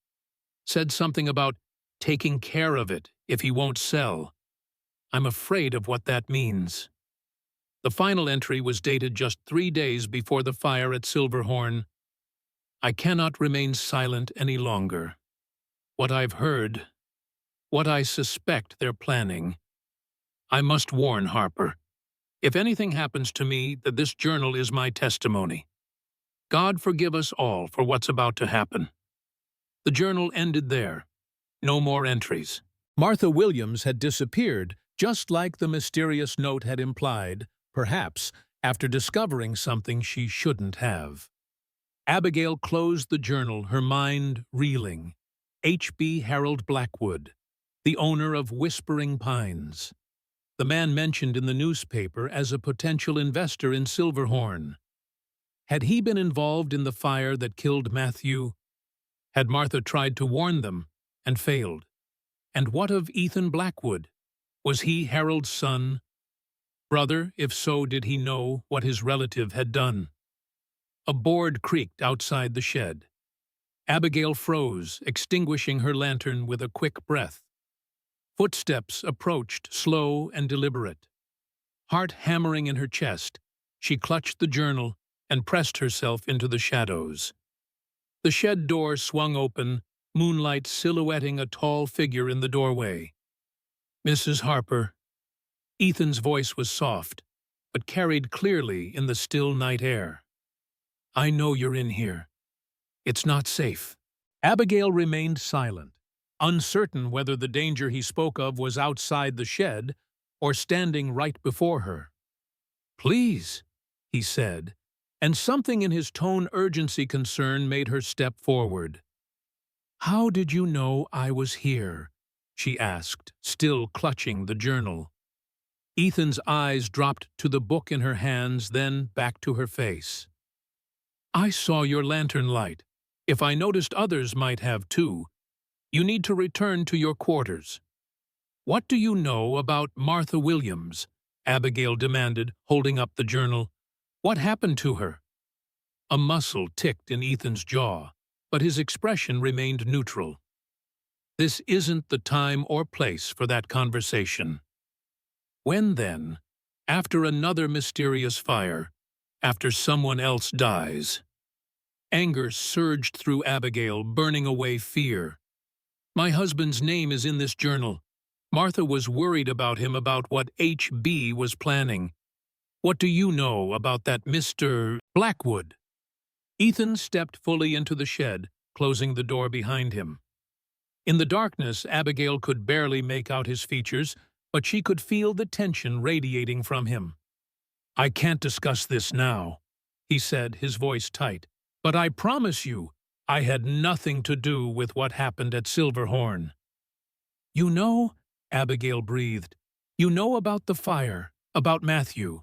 Said something about taking care of it if he won't sell. I'm afraid of what that means. The final entry was dated just 3 days before the fire at Silverhorn. I cannot remain silent any longer. What I've heard, what I suspect they're planning. I must warn Harper. If anything happens to me, that this journal is my testimony. God forgive us all for what's about to happen. The journal ended there. No more entries. Martha Williams had disappeared, just like the mysterious note had implied, perhaps after discovering something she shouldn't have. Abigail closed the journal, her mind reeling. H.B. Harold Blackwood, the owner of Whispering Pines. The man mentioned in the newspaper as a potential investor in Silverhorn. Had he been involved in the fire that killed Matthew? Had Martha tried to warn them and failed? And what of Ethan Blackwood? Was he Harold's son? Brother, if so, did he know what his relative had done? A board creaked outside the shed. Abigail froze, extinguishing her lantern with a quick breath. Footsteps approached, slow and deliberate. Heart hammering in her chest, she clutched the journal and pressed herself into the shadows. The shed door swung open, moonlight silhouetting a tall figure in the doorway. Mrs. Harper. Ethan's voice was soft, but carried clearly in the still night air. I know you're in here. It's not safe. Abigail remained silent, uncertain whether the danger he spoke of was outside the shed or standing right before her. Please, he said, and something in his tone urgency concern made her step forward. How did you know I was here? She asked, still clutching the journal. Ethan's eyes dropped to the book in her hands, then back to her face. I saw your lantern light. If I noticed others might have too. You need to return to your quarters. What do you know about Martha Williams? Abigail demanded, holding up the journal. What happened to her? A muscle ticked in Ethan's jaw, but his expression remained neutral. This isn't the time or place for that conversation. When then? After another mysterious fire, after someone else dies. Anger surged through Abigail, burning away fear. My husband's name is in this journal. Martha was worried about him, about what H.B. was planning. What do you know about that Mr. Blackwood? Ethan stepped fully into the shed, closing the door behind him. In the darkness, Abigail could barely make out his features, but she could feel the tension radiating from him. I can't discuss this now, he said, his voice tight. But I promise you, I had nothing to do with what happened at Silverhorn. You know, Abigail breathed, you know about the fire, about Matthew.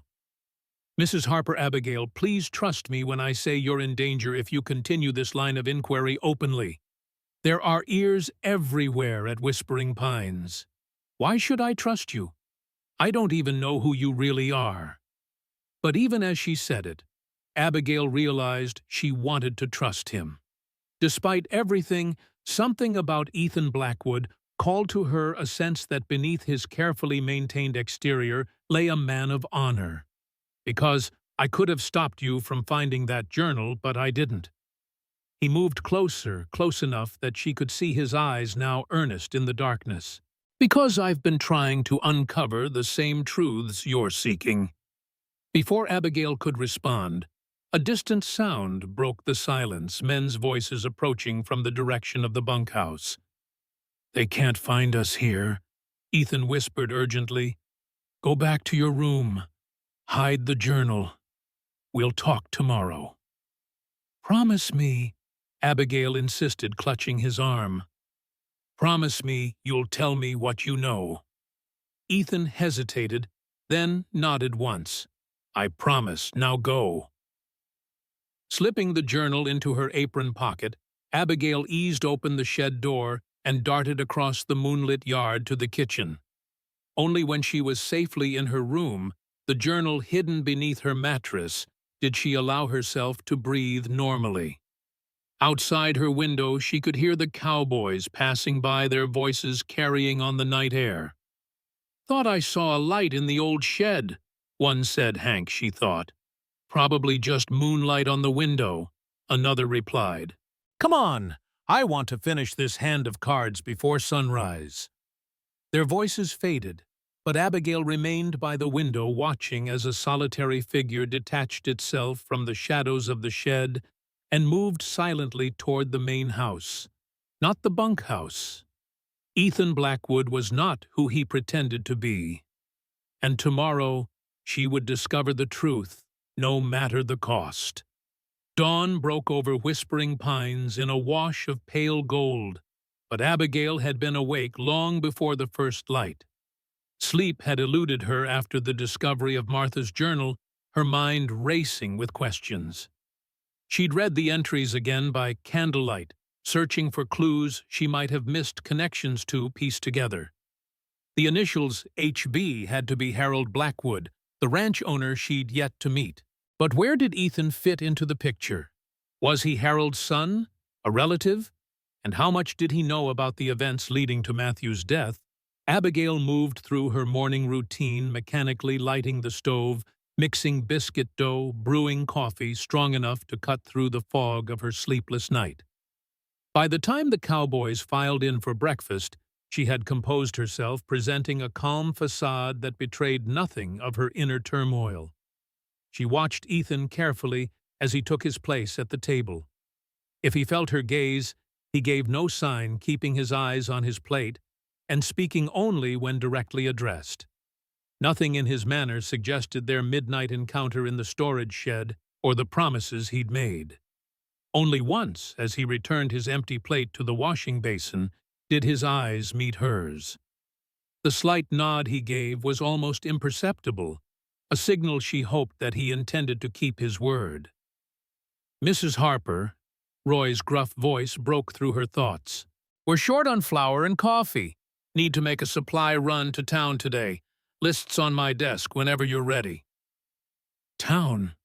Mrs. Harper, Abigail, please trust me when I say you're in danger if you continue this line of inquiry openly. There are ears everywhere at Whispering Pines. Why should I trust you? I don't even know who you really are. But even as she said it, Abigail realized she wanted to trust him. Despite everything, something about Ethan Blackwood called to her a sense that beneath his carefully maintained exterior lay a man of honor. "Because I could have stopped you from finding that journal, but I didn't." He moved closer, close enough that she could see his eyes now earnest in the darkness. "Because I've been trying to uncover the same truths you're seeking." Before Abigail could respond, a distant sound broke the silence, men's voices approaching from the direction of the bunkhouse. "They can't find us here," Ethan whispered urgently. "Go back to your room. Hide the journal. We'll talk tomorrow." "Promise me," Abigail insisted, clutching his arm. "Promise me you'll tell me what you know." Ethan hesitated, then nodded once. "I promise. Now go." Slipping the journal into her apron pocket, Abigail eased open the shed door and darted across the moonlit yard to the kitchen. Only when she was safely in her room, the journal hidden beneath her mattress, did she allow herself to breathe normally. Outside her window, she could hear the cowboys passing by, their voices carrying on the night air. "Thought I saw a light in the old shed," one said. "Hank," she thought. "Probably just moonlight on the window," another replied. "Come on, I want to finish this hand of cards before sunrise." Their voices faded, but Abigail remained by the window watching as a solitary figure detached itself from the shadows of the shed and moved silently toward the main house. Not the bunkhouse. Ethan Blackwood was not who he pretended to be. And tomorrow she would discover the truth, no matter the cost. Dawn broke over Whispering Pines in a wash of pale gold, but Abigail had been awake long before the first light. Sleep had eluded her after the discovery of Martha's journal, her mind racing with questions. She'd read the entries again by candlelight, searching for clues she might have missed connections to pieced together. The initials HB had to be Harold Blackwood, the ranch owner she'd yet to meet. But where did Ethan fit into the picture? Was he Harold's son? A relative? And how much did he know about the events leading to Matthew's death? Abigail moved through her morning routine, mechanically lighting the stove, mixing biscuit dough, brewing coffee strong enough to cut through the fog of her sleepless night. By the time the Cowboys filed in for breakfast, she had composed herself, presenting a calm facade that betrayed nothing of her inner turmoil. She watched Ethan carefully as he took his place at the table. If he felt her gaze, he gave no sign, keeping his eyes on his plate and speaking only when directly addressed. Nothing in his manner suggested their midnight encounter in the storage shed or the promises he'd made. Only once, as he returned his empty plate to the washing basin, did his eyes meet hers. The slight nod he gave was almost imperceptible, a signal she hoped that he intended to keep his word. "Mrs. Harper," Roy's gruff voice broke through her thoughts. "We're short on flour and coffee. Need to make a supply run to town today. Lists on my desk whenever you're ready." Town.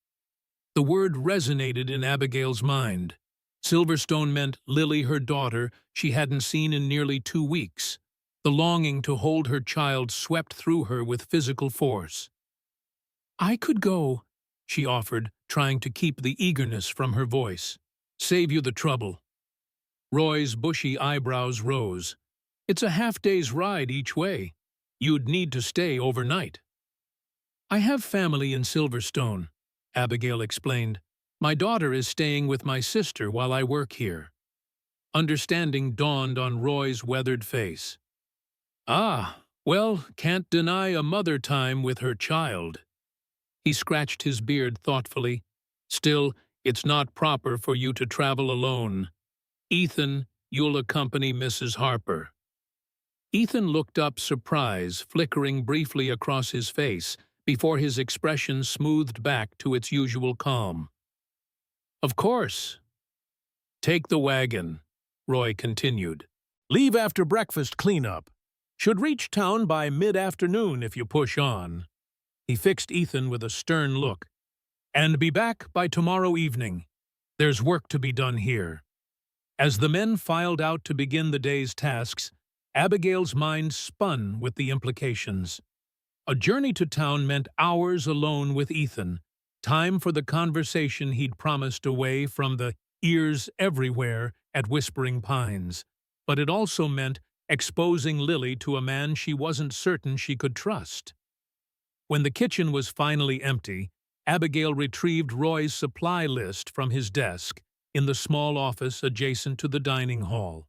The word resonated in Abigail's mind. Silverstone meant Lily, her daughter, she hadn't seen in nearly 2 weeks. The longing to hold her child swept through her with physical force. "I could go," she offered, trying to keep the eagerness from her voice. "Save you the trouble." Roy's bushy eyebrows rose. "It's a half-day's ride each way. You'd need to stay overnight." "I have family in Silverstone," Abigail explained. "My daughter is staying with my sister while I work here." Understanding dawned on Roy's weathered face. "Ah, well, can't deny a mother time with her child." He scratched his beard thoughtfully. "Still, it's not proper for you to travel alone. Ethan, you'll accompany Mrs. Harper." Ethan looked up, surprise flickering briefly across his face before his expression smoothed back to its usual calm. "Of course." "Take the wagon," Roy continued. "Leave after breakfast cleanup. Should reach town by mid-afternoon if you push on." He fixed Ethan with a stern look. "And be back by tomorrow evening. There's work to be done here." As the men filed out to begin the day's tasks, Abigail's mind spun with the implications. A journey to town meant hours alone with Ethan, time for the conversation he'd promised away from the ears everywhere at Whispering Pines. But it also meant exposing Lily to a man she wasn't certain she could trust. When the kitchen was finally empty, Abigail retrieved Roy's supply list from his desk in the small office adjacent to the dining hall.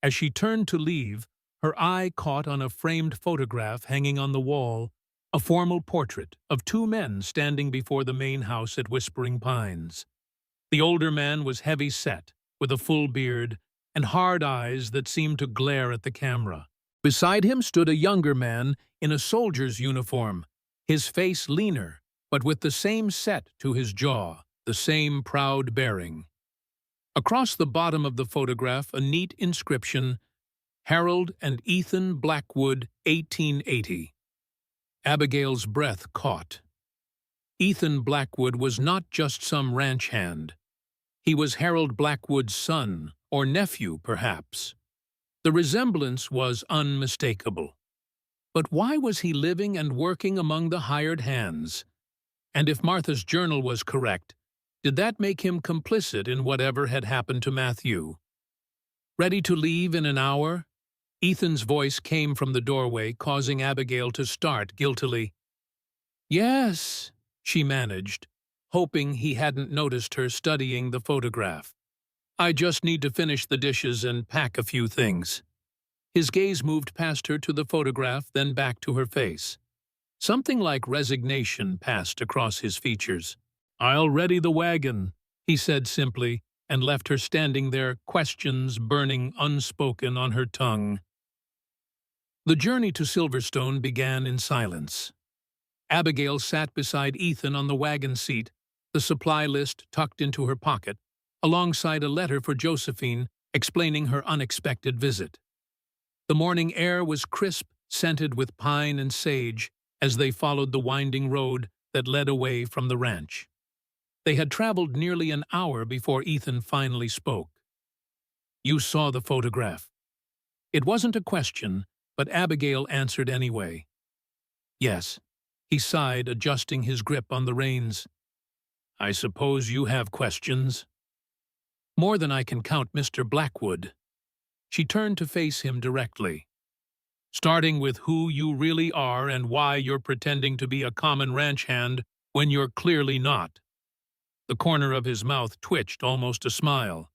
As she turned to leave, her eye caught on a framed photograph hanging on the wall, a formal portrait of two men standing before the main house at Whispering Pines. The older man was heavy-set, with a full beard and hard eyes that seemed to glare at the camera. Beside him stood a younger man in a soldier's uniform, his face leaner, but with the same set to his jaw, the same proud bearing. Across the bottom of the photograph, a neat inscription, Harold and Ethan Blackwood, 1880. Abigail's breath caught. Ethan Blackwood was not just some ranch hand. He was Harold Blackwood's son, or nephew, perhaps. The resemblance was unmistakable. But why was he living and working among the hired hands? And if Martha's journal was correct, did that make him complicit in whatever had happened to Matthew? Ready to leave in an hour? Ethan's voice came from the doorway, causing Abigail to start guiltily. "Yes," she managed, hoping he hadn't noticed her studying the photograph. "I just need to finish the dishes and pack a few things." His gaze moved past her to the photograph, then back to her face. Something like resignation passed across his features. "I'll ready the wagon," he said simply, and left her standing there, questions burning unspoken on her tongue. The journey to Silverstone began in silence. Abigail sat beside Ethan on the wagon seat, the supply list tucked into her pocket, alongside a letter for Josephine explaining her unexpected visit. The morning air was crisp, scented with pine and sage as they followed the winding road that led away from the ranch. They had traveled nearly an hour before Ethan finally spoke. "You saw the photograph." It wasn't a question, but Abigail answered anyway. "Yes," he sighed, adjusting his grip on the reins. "I suppose you have questions?" "More than I can count, Mr. Blackwood." She turned to face him directly. "Starting with who you really are and why you're pretending to be a common ranch hand when you're clearly not." The corner of his mouth twitched, almost a smile.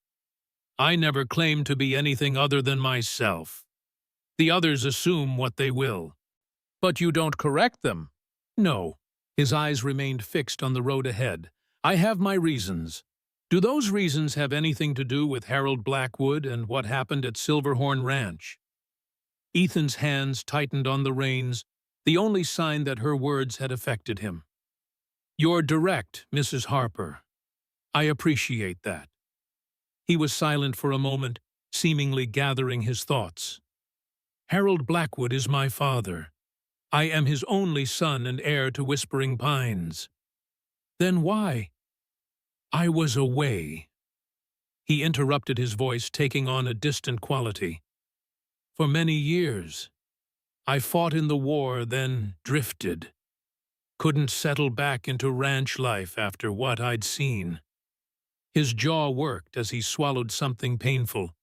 "I never claimed to be anything other than myself. The others assume what they will." "But you don't correct them." "No." His eyes remained fixed on the road ahead. "I have my reasons. Do those reasons have anything to do with Harold Blackwood and what happened at Silverhorn Ranch?" Ethan's hands tightened on the reins, the only sign that her words had affected him. "You're direct, Mrs. Harper. I appreciate that." He was silent for a moment, seemingly gathering his thoughts. "Harold Blackwood is my father. I am his only son and heir to Whispering Pines." "Then why?" "I was away." He interrupted, his voice taking on a distant quality. "For many years. I fought in the war, then drifted. Couldn't settle back into ranch life after what I'd seen." His jaw worked as he swallowed something painful.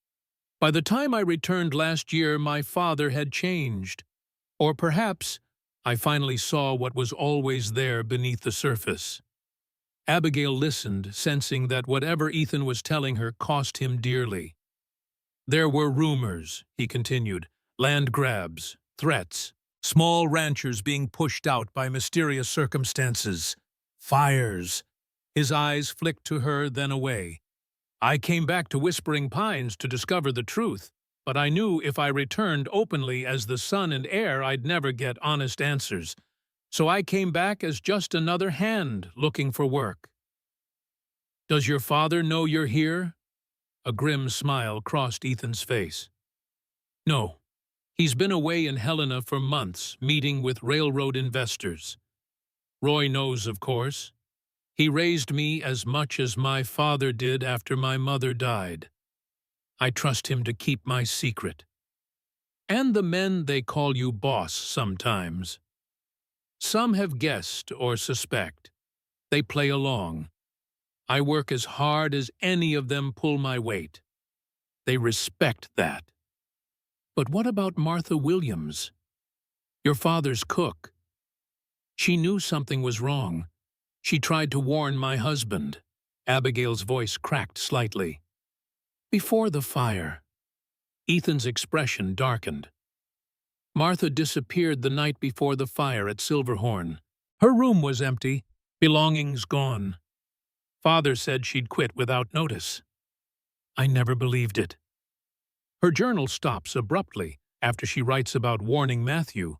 "By the time I returned last year, my father had changed. Or perhaps I finally saw what was always there beneath the surface." Abigail listened, sensing that whatever Ethan was telling her cost him dearly. "There were rumors," he continued, "land grabs, threats, small ranchers being pushed out by mysterious circumstances, fires." His eyes flicked to her, then away. "I came back to Whispering Pines to discover the truth, but I knew if I returned openly as the son and heir I'd never get honest answers. So I came back as just another hand looking for work." "Does your father know you're here?" A grim smile crossed Ethan's face. "No. He's been away in Helena for months, meeting with railroad investors. Roy knows, of course. He raised me as much as my father did after my mother died. I trust him to keep my secret." And the men they call you boss sometimes. Some have guessed or suspect. They play along. I work as hard as any of them pull my weight. They respect that. But what about Martha Williams, your father's cook? She knew something was wrong. She tried to warn my husband. Abigail's voice cracked slightly. Before the fire. Ethan's expression darkened. Martha disappeared the night before the fire at Silverhorn. Her room was empty, belongings gone. Father said she'd quit without notice. I never believed it. Her journal stops abruptly after she writes about warning Matthew.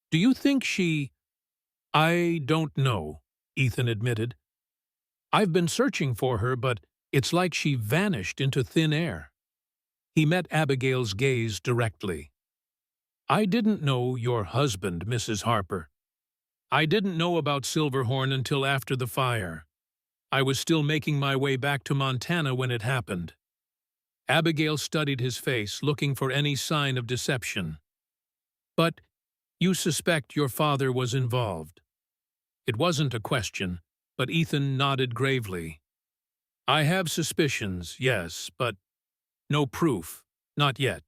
Do you think she— I don't know, Ethan admitted. I've been searching for her, but it's like she vanished into thin air. He met Abigail's gaze directly. I didn't know your husband, Mrs. Harper. I didn't know about Silverhorn until after the fire. I was still making my way back to Montana when it happened. Abigail studied his face, looking for any sign of deception. But you suspect your father was involved. It wasn't a question, but Ethan nodded gravely. I have suspicions, yes, but no proof, not yet.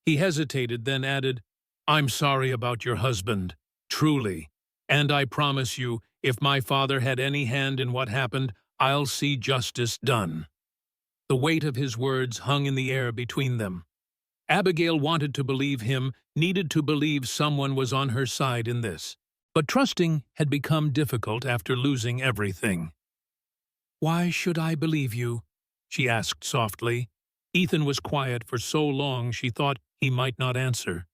He hesitated, then added, I'm sorry about your husband, truly, and I promise you, if my father had any hand in what happened, I'll see justice done. The weight of his words hung in the air between them. Abigail wanted to believe him, needed to believe someone was on her side in this. But trusting had become difficult after losing everything. Why should I believe you? She asked softly. Ethan was quiet for so long she thought he might not answer.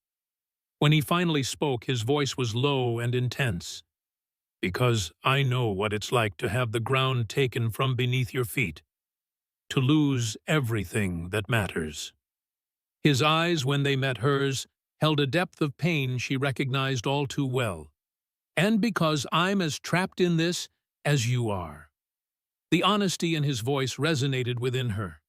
When he finally spoke, his voice was low and intense. Because I know what it's like to have the ground taken from beneath your feet. To lose everything that matters. His eyes, when they met hers, held a depth of pain she recognized all too well. And because I'm as trapped in this as you are. The honesty in his voice resonated within her.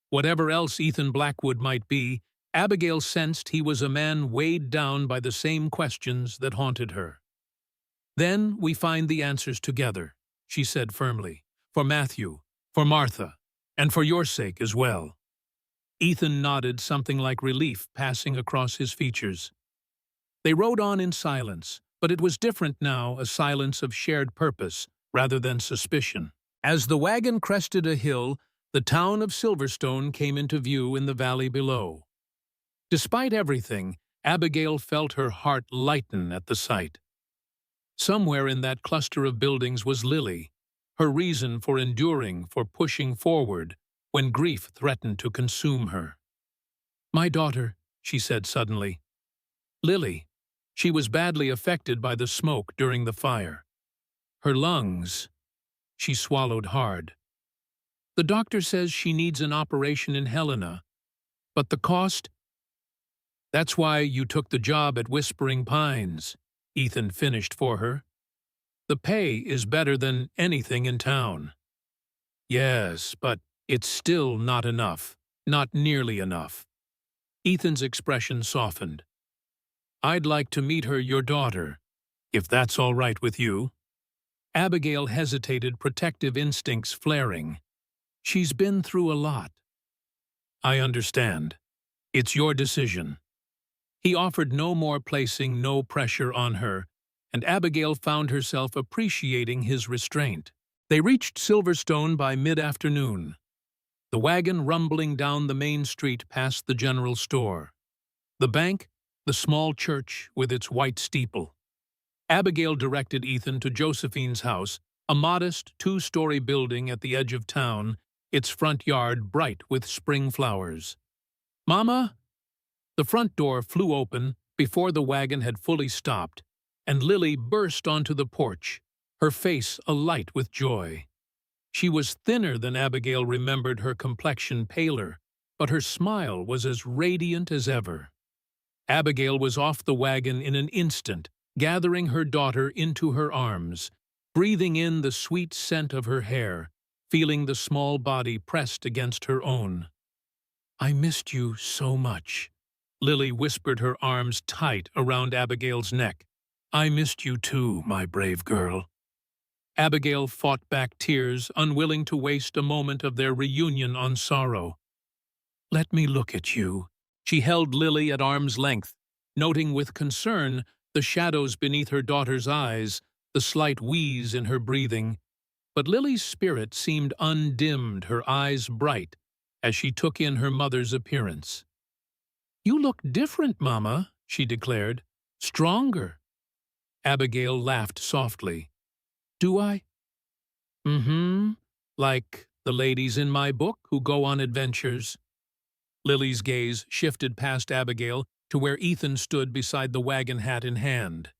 Whatever else Ethan Blackwood might be, Abigail sensed he was a man weighed down by the same questions that haunted her. Then we find the answers together, she said firmly, for Matthew, for Martha, and for your sake as well. Ethan nodded, something like relief passing across his features. They rode on in silence, but it was different now, a silence of shared purpose rather than suspicion. As the wagon crested a hill, the town of Silverstone came into view in the valley below. Despite everything, Abigail felt her heart lighten at the sight. Somewhere in that cluster of buildings was Lily, her reason for enduring, for pushing forward, when grief threatened to consume her. My daughter, she said suddenly. Lily. She was badly affected by the smoke during the fire. Her lungs. She swallowed hard. The doctor says she needs an operation in Helena. But the cost? That's why you took the job at Whispering Pines, Ethan finished for her. The pay is better than anything in town. Yes, but it's still not enough, not nearly enough. Ethan's expression softened. I'd like to meet her, your daughter, if that's all right with you. Abigail hesitated, protective instincts flaring. She's been through a lot. I understand. It's your decision. He offered no more, placing no pressure on her, and Abigail found herself appreciating his restraint. They reached Silverstone by mid-afternoon, the wagon rumbling down the main street past the general store, the bank, the small church with its white steeple. Abigail directed Ethan to Josephine's house, a modest two-story building at the edge of town, its front yard bright with spring flowers. Mama? The front door flew open before the wagon had fully stopped, and Lily burst onto the porch, her face alight with joy. She was thinner than Abigail remembered, her complexion paler, but her smile was as radiant as ever. Abigail was off the wagon in an instant, gathering her daughter into her arms, breathing in the sweet scent of her hair, feeling the small body pressed against her own. I missed you so much, Lily whispered, her arms tight around Abigail's neck. "I missed you too, my brave girl." Abigail fought back tears, unwilling to waste a moment of their reunion on sorrow. "Let me look at you." She held Lily at arm's length, noting with concern the shadows beneath her daughter's eyes, the slight wheeze in her breathing. But Lily's spirit seemed undimmed, her eyes bright, as she took in her mother's appearance. "You look different, Mama," she declared. "Stronger." Abigail laughed softly. "Do I?" "Mm-hmm. Like the ladies in my book who go on adventures." Lily's gaze shifted past Abigail to where Ethan stood beside the wagon, hat in hand.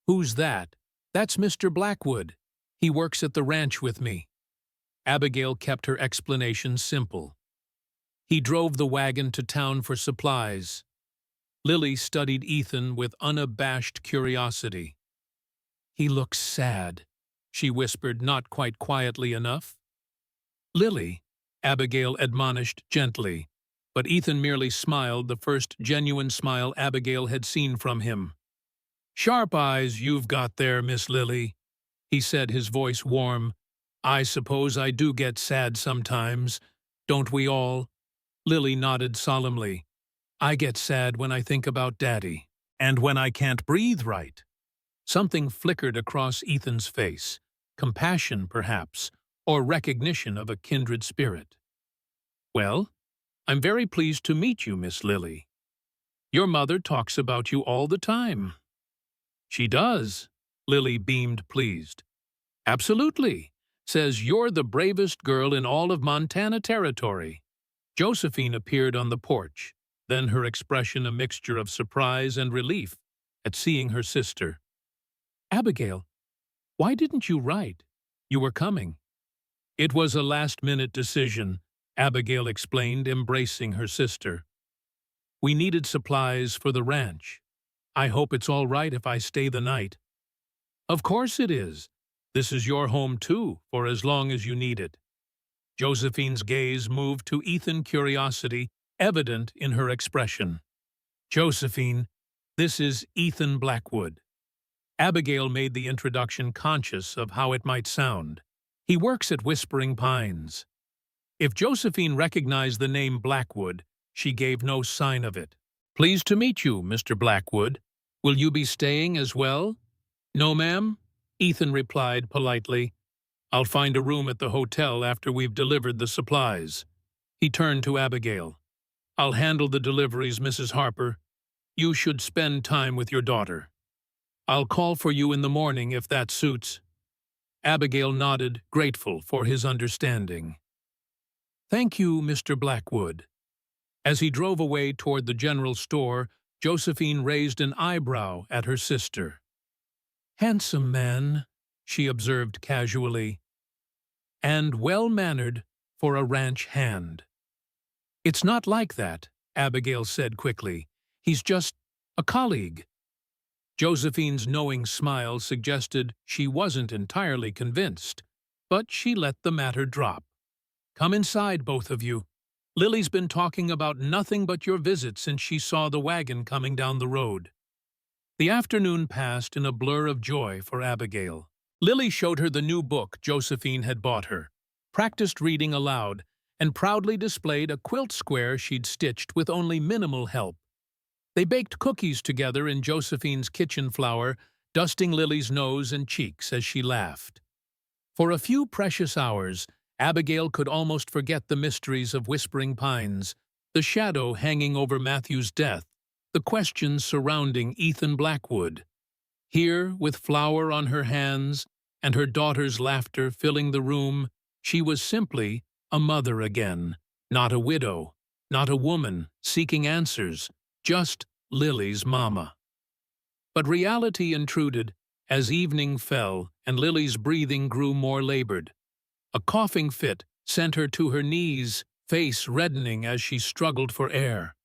"Who's that?" "That's Mr. Blackwood. He works at the ranch with me." Abigail kept her explanation simple. "He drove the wagon to town for supplies." Lily studied Ethan with unabashed curiosity. "He looks sad," she whispered, not quite quietly enough. "Lily," Abigail admonished gently, but Ethan merely smiled, the first genuine smile Abigail had seen from him. "Sharp eyes you've got there, Miss Lily," he said, his voice warm. "I suppose I do get sad sometimes. Don't we all?" Lily nodded solemnly. "I get sad when I think about Daddy, and when I can't breathe right." Something flickered across Ethan's face, compassion perhaps, or recognition of a kindred spirit. "Well, I'm very pleased to meet you, Miss Lily. Your mother talks about you all the time." "She does?" Lily beamed, pleased. "Absolutely. Says you're the bravest girl in all of Montana Territory." Josephine appeared on the porch, then her expression a mixture of surprise and relief at seeing her sister. "Abigail, why didn't you write? You were coming." "It was a last-minute decision," Abigail explained, embracing her sister. "We needed supplies for the ranch. I hope it's all right if I stay the night." "Of course it is. This is your home, too, for as long as you need it." Josephine's gaze moved to Ethan, curiosity evident in her expression. "Josephine, this is Ethan Blackwood." Abigail made the introduction, conscious of how it might sound. "He works at Whispering Pines." If Josephine recognized the name Blackwood, she gave no sign of it. "Pleased to meet you, Mr. Blackwood. Will you be staying as well?" "No, ma'am," Ethan replied politely. "I'll find a room at the hotel after we've delivered the supplies." He turned to Abigail. "I'll handle the deliveries, Mrs. Harper. You should spend time with your daughter. I'll call for you in the morning if that suits." Abigail nodded, grateful for his understanding. "Thank you, Mr. Blackwood." As he drove away toward the general store, Josephine raised an eyebrow at her sister. "Handsome man," she observed casually, "and well-mannered for a ranch hand." "It's not like that," Abigail said quickly. "He's just a colleague." Josephine's knowing smile suggested she wasn't entirely convinced, but she let the matter drop. "Come inside, both of you. Lily's been talking about nothing but your visit since she saw the wagon coming down the road." The afternoon passed in a blur of joy for Abigail. Lily showed her the new book Josephine had bought her, practiced reading aloud, and proudly displayed a quilt square she'd stitched with only minimal help. They baked cookies together in Josephine's kitchen flour, dusting Lily's nose and cheeks as she laughed. For a few precious hours, Abigail could almost forget the mysteries of Whispering Pines, the shadow hanging over Matthew's death, the questions surrounding Ethan Blackwood. Here, with flour on her hands and her daughter's laughter filling the room, she was simply a mother again, not a widow, not a woman seeking answers, just Lily's mama. But reality intruded as evening fell and Lily's breathing grew more labored. A coughing fit sent her to her knees, face reddening as she struggled for air.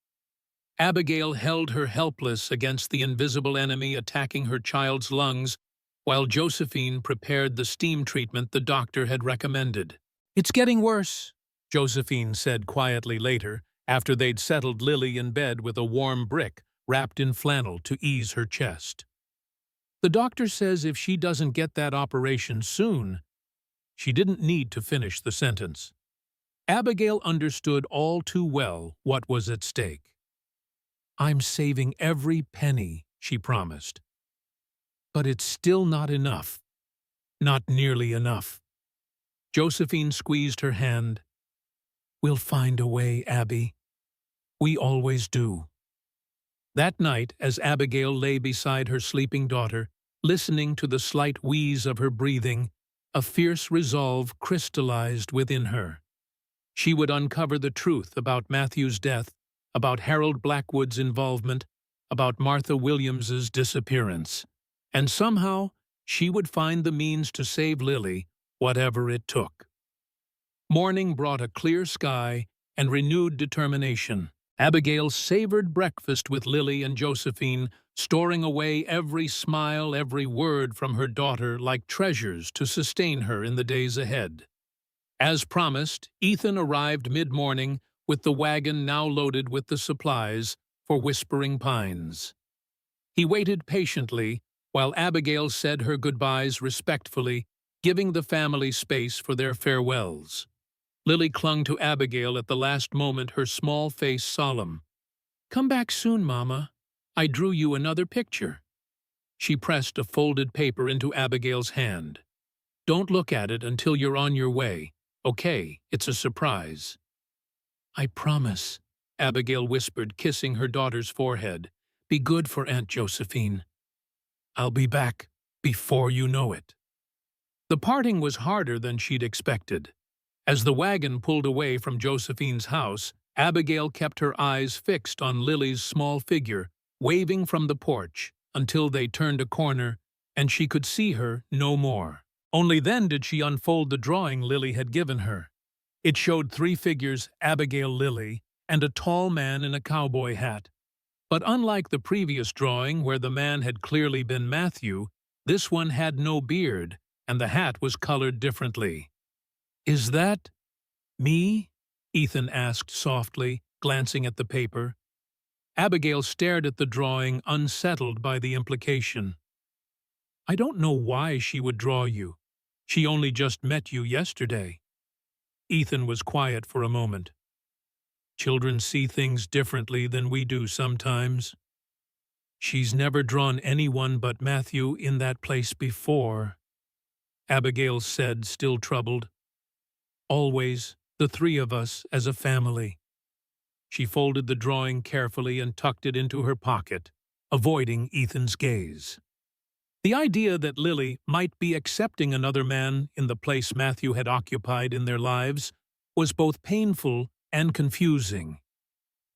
Abigail held her helpless against the invisible enemy attacking her child's lungs, while Josephine prepared the steam treatment the doctor had recommended. "It's getting worse," Josephine said quietly later, after they'd settled Lily in bed with a warm brick wrapped in flannel to ease her chest. The doctor says if she doesn't get that operation soon, she didn't need to finish the sentence. Abigail understood all too well what was at stake. "I'm saving every penny," she promised. "But it's still not enough. Not nearly enough." Josephine squeezed her hand. "We'll find a way, Abby. We always do." That night, as Abigail lay beside her sleeping daughter, listening to the slight wheeze of her breathing, a fierce resolve crystallized within her. She would uncover the truth about Matthew's death, about Harold Blackwood's involvement, about Martha Williams's disappearance, and somehow she would find the means to save Lily, whatever it took. Morning brought a clear sky and renewed determination. Abigail savored breakfast with Lily and Josephine, storing away every smile, every word from her daughter like treasures to sustain her in the days ahead. As promised, Ethan arrived mid-morning with the wagon now loaded with the supplies for Whispering Pines. He waited patiently while Abigail said her goodbyes respectfully, giving the family space for their farewells. Lily clung to Abigail at the last moment, her small face solemn. "Come back soon, Mama. I drew you another picture." She pressed a folded paper into Abigail's hand. "Don't look at it until you're on your way. Okay, it's a surprise." "I promise," Abigail whispered, kissing her daughter's forehead. "Be good for Aunt Josephine. I'll be back before you know it." The parting was harder than she'd expected. As the wagon pulled away from Josephine's house, Abigail kept her eyes fixed on Lily's small figure, waving from the porch, until they turned a corner and she could see her no more. Only then did she unfold the drawing Lily had given her. It showed 3 figures, Abigail, Lily, and a tall man in a cowboy hat. But unlike the previous drawing, where the man had clearly been Matthew, this one had no beard, and the hat was colored differently. "Is that me?" Ethan asked softly, glancing at the paper. Abigail stared at the drawing, unsettled by the implication. "I don't know why she would draw you. She only just met you yesterday." Ethan was quiet for a moment. "Children see things differently than we do sometimes. She's never drawn anyone but Matthew in that place before," Abigail said, still troubled. "Always the 3 of us as a family." She folded the drawing carefully and tucked it into her pocket, avoiding Ethan's gaze. The idea that Lily might be accepting another man in the place Matthew had occupied in their lives was both painful and confusing.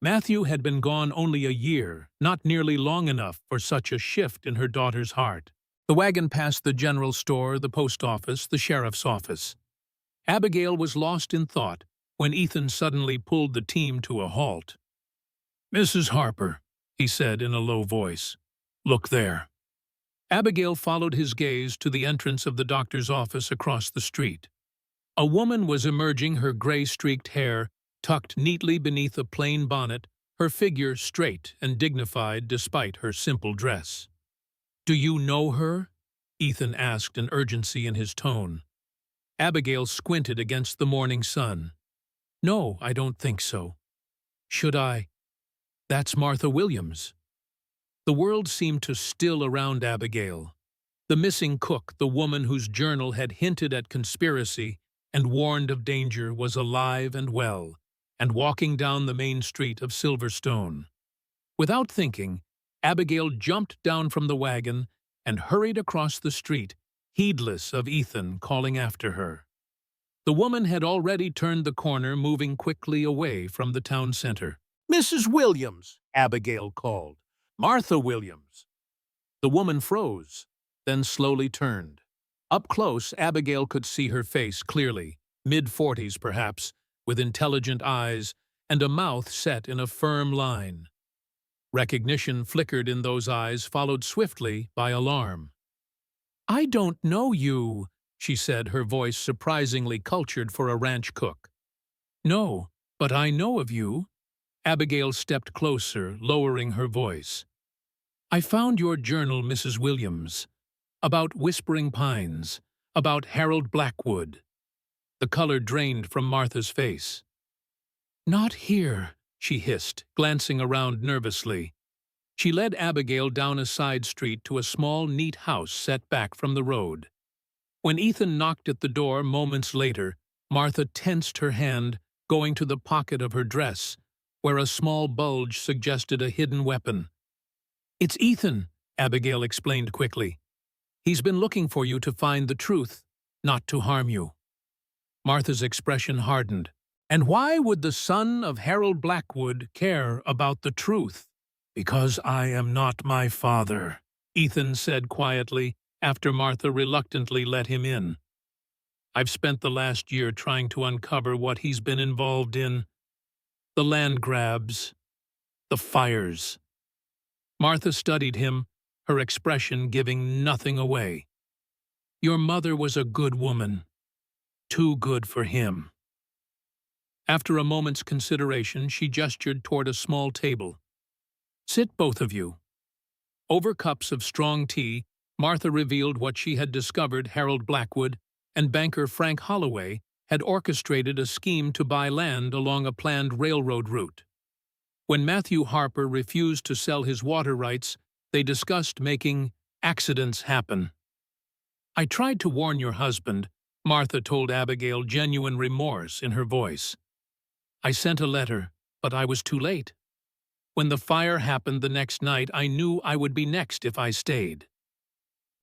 Matthew had been gone only a year, not nearly long enough for such a shift in her daughter's heart. The wagon passed the general store, the post office, the sheriff's office. Abigail was lost in thought when Ethan suddenly pulled the team to a halt. "Mrs. Harper," he said in a low voice, "look there." Abigail followed his gaze to the entrance of the doctor's office across the street. A woman was emerging, her gray-streaked hair tucked neatly beneath a plain bonnet, her figure straight and dignified despite her simple dress. "Do you know her?" Ethan asked, an urgency in his tone. Abigail squinted against the morning sun. "No, I don't think so." "Should I?" "That's Martha Williams." The world seemed to still around Abigail. The missing cook, the woman whose journal had hinted at conspiracy and warned of danger, was alive and well, and walking down the main street of Silverstone. Without thinking, Abigail jumped down from the wagon and hurried across the street, heedless of Ethan calling after her. The woman had already turned the corner, moving quickly away from the town center. "Mrs. Williams," Abigail called. "Martha Williams." The woman froze, then slowly turned. Up close, Abigail could see her face clearly, mid-40s perhaps, with intelligent eyes and a mouth set in a firm line. Recognition flickered in those eyes, followed swiftly by alarm. "I don't know you," she said, her voice surprisingly cultured for a ranch cook. "No, but I know of you." Abigail stepped closer, lowering her voice. "I found your journal, Mrs. Williams, about Whispering Pines, about Harold Blackwood." The color drained from Martha's face. "Not here," she hissed, glancing around nervously. She led Abigail down a side street to a small, neat house set back from the road. When Ethan knocked at the door moments later, Martha tensed her hand, going to the pocket of her dress, where a small bulge suggested a hidden weapon. "It's Ethan," Abigail explained quickly. "He's been looking for you to find the truth, not to harm you." Martha's expression hardened. "And why would the son of Harold Blackwood care about the truth?" "Because I am not my father," Ethan said quietly, after Martha reluctantly let him in. "I've spent the last year trying to uncover what he's been involved in. The land grabs, the fires." Martha studied him, her expression giving nothing away. "Your mother was a good woman. Too good for him." After a moment's consideration, she gestured toward a small table. "Sit, both of you." Over cups of strong tea, Martha revealed what she had discovered. Harold Blackwood and banker Frank Holloway had orchestrated a scheme to buy land along a planned railroad route. When Matthew Harper refused to sell his water rights, they discussed making accidents happen. "I tried to warn your husband," Martha told Abigail, genuine remorse in her voice. "I sent a letter, but I was too late. When the fire happened the next night, I knew I would be next if I stayed."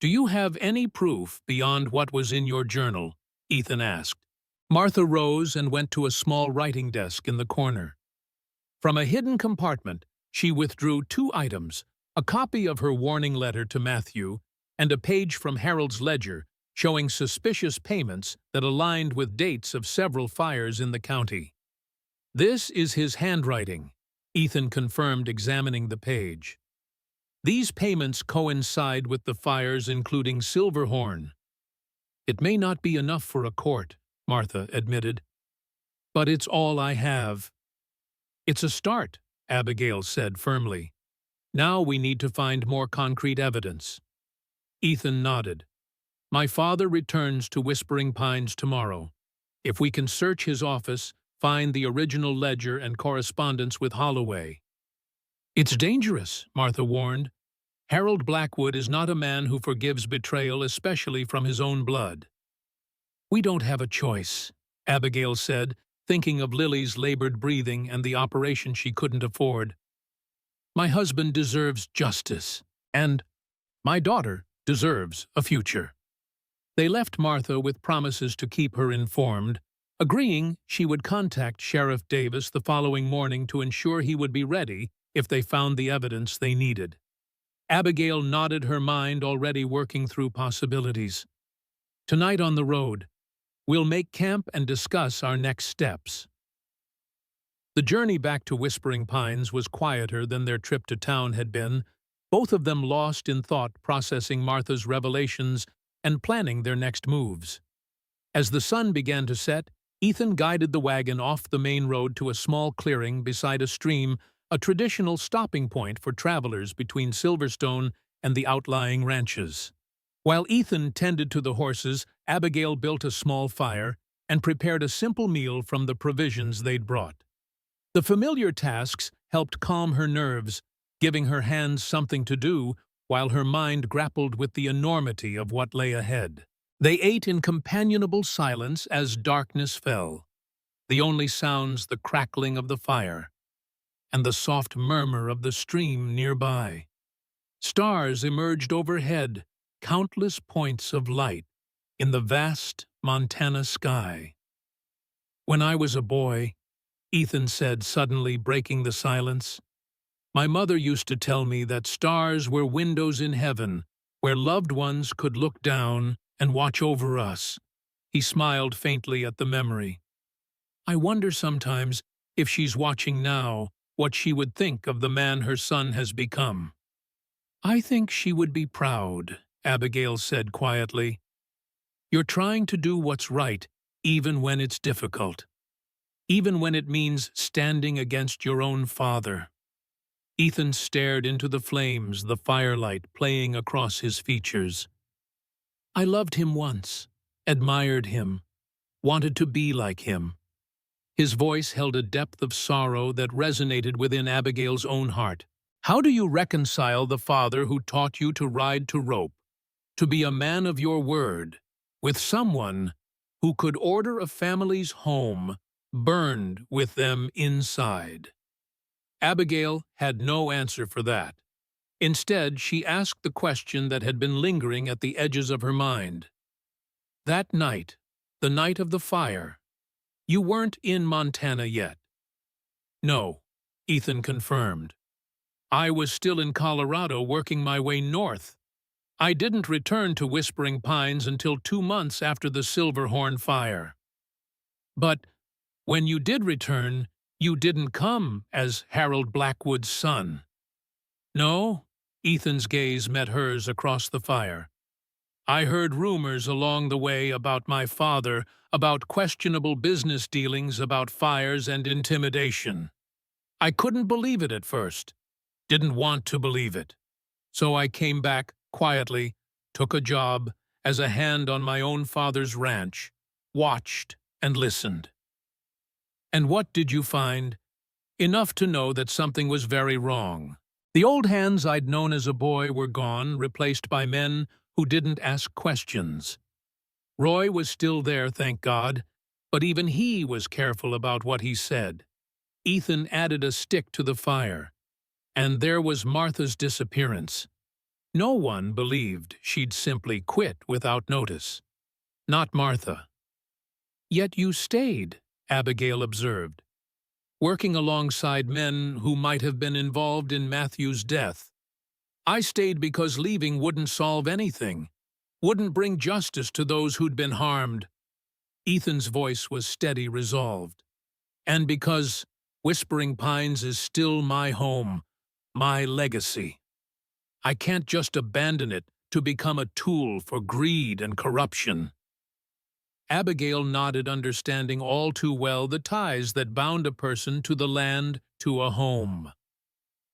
"Do you have any proof beyond what was in your journal?" Ethan asked. Martha rose and went to a small writing desk in the corner. From a hidden compartment, she withdrew 2 items, a copy of her warning letter to Matthew and a page from Harold's ledger showing suspicious payments that aligned with dates of several fires in the county. "This is his handwriting," Ethan confirmed, examining the page. "These payments coincide with the fires, including Silverhorn." "It may not be enough for a court," Martha admitted, "but it's all I have." "It's a start," Abigail said firmly. "Now we need to find more concrete evidence." Ethan nodded. "My father returns to Whispering Pines tomorrow. If we can search his office, find the original ledger and correspondence with Holloway." "It's dangerous," Martha warned. "Harold Blackwood is not a man who forgives betrayal, especially from his own blood." "We don't have a choice," Abigail said, thinking of Lily's labored breathing and the operation she couldn't afford. "My husband deserves justice, and my daughter deserves a future." They left Martha with promises to keep her informed, agreeing she would contact Sheriff Davis the following morning to ensure he would be ready if they found the evidence they needed. Abigail nodded, her mind already working through possibilities. "Tonight on the road, we'll make camp and discuss our next steps." The journey back to Whispering Pines was quieter than their trip to town had been, both of them lost in thought, processing Martha's revelations and planning their next moves. As the sun began to set, Ethan guided the wagon off the main road to a small clearing beside a stream, a traditional stopping point for travelers between Silverstone and the outlying ranches. While Ethan tended to the horses, Abigail built a small fire and prepared a simple meal from the provisions they'd brought. The familiar tasks helped calm her nerves, giving her hands something to do while her mind grappled with the enormity of what lay ahead. They ate in companionable silence as darkness fell, the only sounds the crackling of the fire and the soft murmur of the stream nearby. Stars emerged overhead, countless points of light in the vast Montana sky. "When I was a boy," Ethan said, suddenly breaking the silence, "my mother used to tell me that stars were windows in heaven where loved ones could look down and watch over us." He smiled faintly at the memory. "I wonder sometimes if she's watching now, what she would think of the man her son has become." "I think she would be proud," Abigail said quietly. "You're trying to do what's right, even when it's difficult." even when it means standing against your own father. Ethan stared into the flames, the firelight playing across his features. I loved him once, admired him, wanted to be like him. His voice held a depth of sorrow that resonated within Abigail's own heart. How do you reconcile the father who taught you to ride to rope, to be a man of your word, with someone who could order a family's home burned with them inside? Abigail had no answer for that. Instead, she asked the question that had been lingering at the edges of her mind. That night, the night of the fire, you weren't in Montana yet. No, Ethan confirmed. I was still in Colorado working my way north. I didn't return to Whispering Pines until 2 months after the Silverhorn fire. But when you did return, you didn't come as Harold Blackwood's son. No, Ethan's gaze met hers across the fire. I heard rumors along the way about my father, about questionable business dealings, about fires and intimidation. I couldn't believe it at first, didn't want to believe it. So I came back quietly, took a job as a hand on my own father's ranch, watched and listened. And what did you find? Enough to know that something was very wrong. The old hands I'd known as a boy were gone, replaced by men who didn't ask questions. Roy was still there, thank God, but even he was careful about what he said. Ethan added a stick to the fire, and there was Martha's disappearance. No one believed she'd simply quit without notice. Not Martha. Yet you stayed, Abigail observed, working alongside men who might have been involved in Matthew's death. I stayed because leaving wouldn't solve anything, wouldn't bring justice to those who'd been harmed. Ethan's voice was steady, resolved. And because Whispering Pines is still my home, my legacy. I can't just abandon it to become a tool for greed and corruption. Abigail nodded, understanding all too well the ties that bound a person to the land, to a home.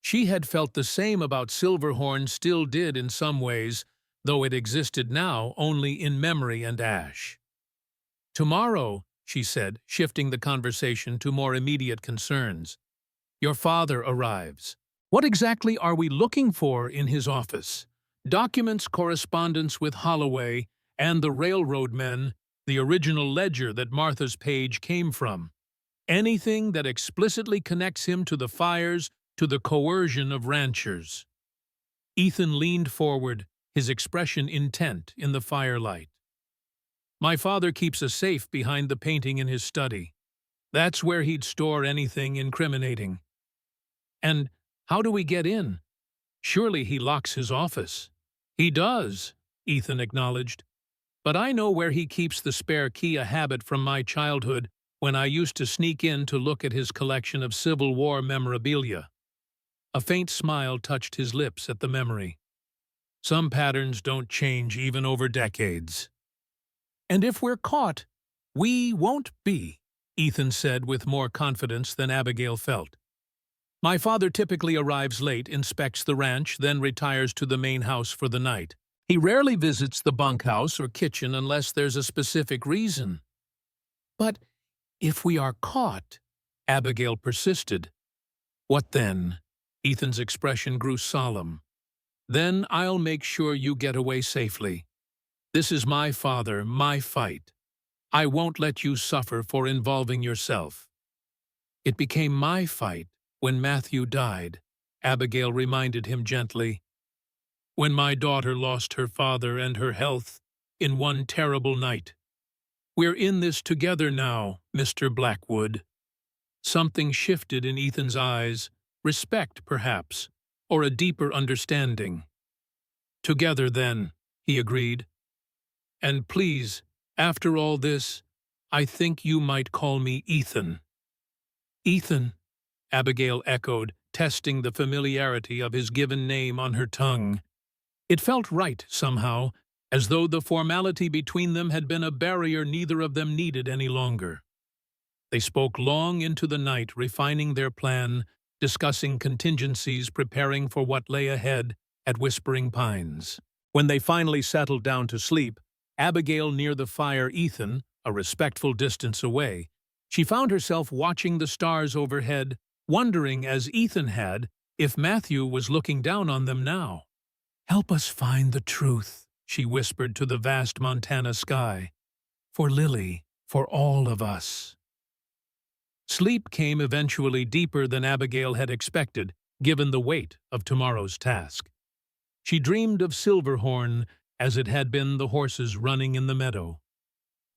She had felt the same about Silverhorn, still did in some ways, though it existed now only in memory and ash. Tomorrow, she said, shifting the conversation to more immediate concerns, your father arrives. What exactly are we looking for in his office? Documents, correspondence with Holloway and the railroad men, the original ledger that Martha's page came from. Anything that explicitly connects him to the fires, to the coercion of ranchers. Ethan leaned forward, his expression intent in the firelight. My father keeps a safe behind the painting in his study. That's where he'd store anything incriminating. And how do we get in? Surely he locks his office. He does, Ethan acknowledged. But I know where he keeps the spare key, a habit from my childhood when I used to sneak in to look at his collection of Civil War memorabilia. A faint smile touched his lips at the memory. Some patterns don't change even over decades. And if we're caught, we won't be, Ethan said with more confidence than Abigail felt. My father typically arrives late, inspects the ranch, then retires to the main house for the night. He rarely visits the bunkhouse or kitchen unless there's a specific reason. But if we are caught, Abigail persisted. What then? Ethan's expression grew solemn. Then I'll make sure you get away safely. This is my father, my fight. I won't let you suffer for involving yourself. It became my fight when Matthew died, Abigail reminded him gently. When my daughter lost her father and her health in one terrible night. We're in this together now, Mr. Blackwood. Something shifted in Ethan's eyes, respect perhaps, or a deeper understanding. Together then, he agreed. And please, after all this, I think you might call me Ethan. Ethan, Abigail echoed, testing the familiarity of his given name on her tongue. It felt right, somehow, as though the formality between them had been a barrier neither of them needed any longer. They spoke long into the night, refining their plan, discussing contingencies, preparing for what lay ahead at Whispering Pines. When they finally settled down to sleep, Abigail near the fire, Ethan, a respectful distance away, she found herself watching the stars overhead, wondering, as Ethan had, if Matthew was looking down on them now. "Help us find the truth," she whispered to the vast Montana sky. "For Lily, for all of us." Sleep came eventually, deeper than Abigail had expected, given the weight of tomorrow's task. She dreamed of Silverhorn as it had been, the horses running in the meadow,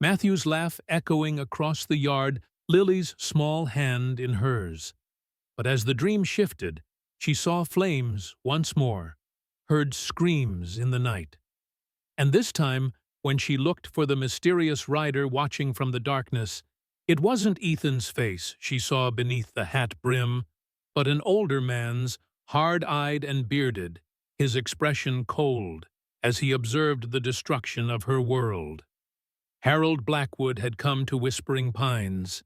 Matthew's laugh echoing across the yard, Lily's small hand in hers. But as the dream shifted, she saw flames once more, heard screams in the night. And this time, when she looked for the mysterious rider watching from the darkness, it wasn't Ethan's face she saw beneath the hat brim, but an older man's, hard-eyed and bearded, his expression cold, as he observed the destruction of her world. Harold Blackwood had come to Whispering Pines,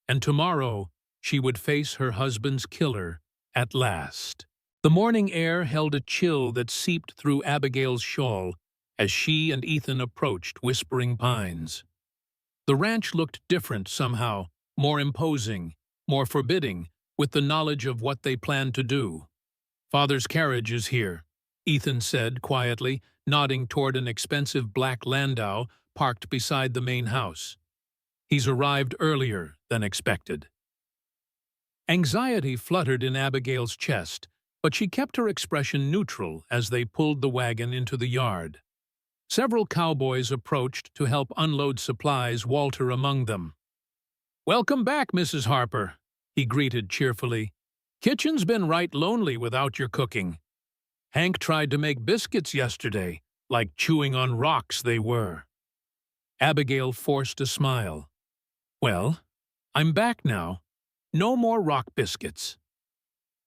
and tomorrow she would face her husband's killer at last. The morning air held a chill that seeped through Abigail's shawl as she and Ethan approached Whispering Pines. The ranch looked different somehow, more imposing, more forbidding, with the knowledge of what they planned to do. "Father's carriage is here," Ethan said quietly, nodding toward an expensive black landau parked beside the main house. "He's arrived earlier than expected." Anxiety fluttered in Abigail's chest, but she kept her expression neutral as they pulled the wagon into the yard. Several cowboys approached to help unload supplies, Walter among them. "Welcome back, Mrs. Harper," he greeted cheerfully. "Kitchen's been right lonely without your cooking. Hank tried to make biscuits yesterday, like chewing on rocks they were." Abigail forced a smile. "Well, I'm back now. No more rock biscuits."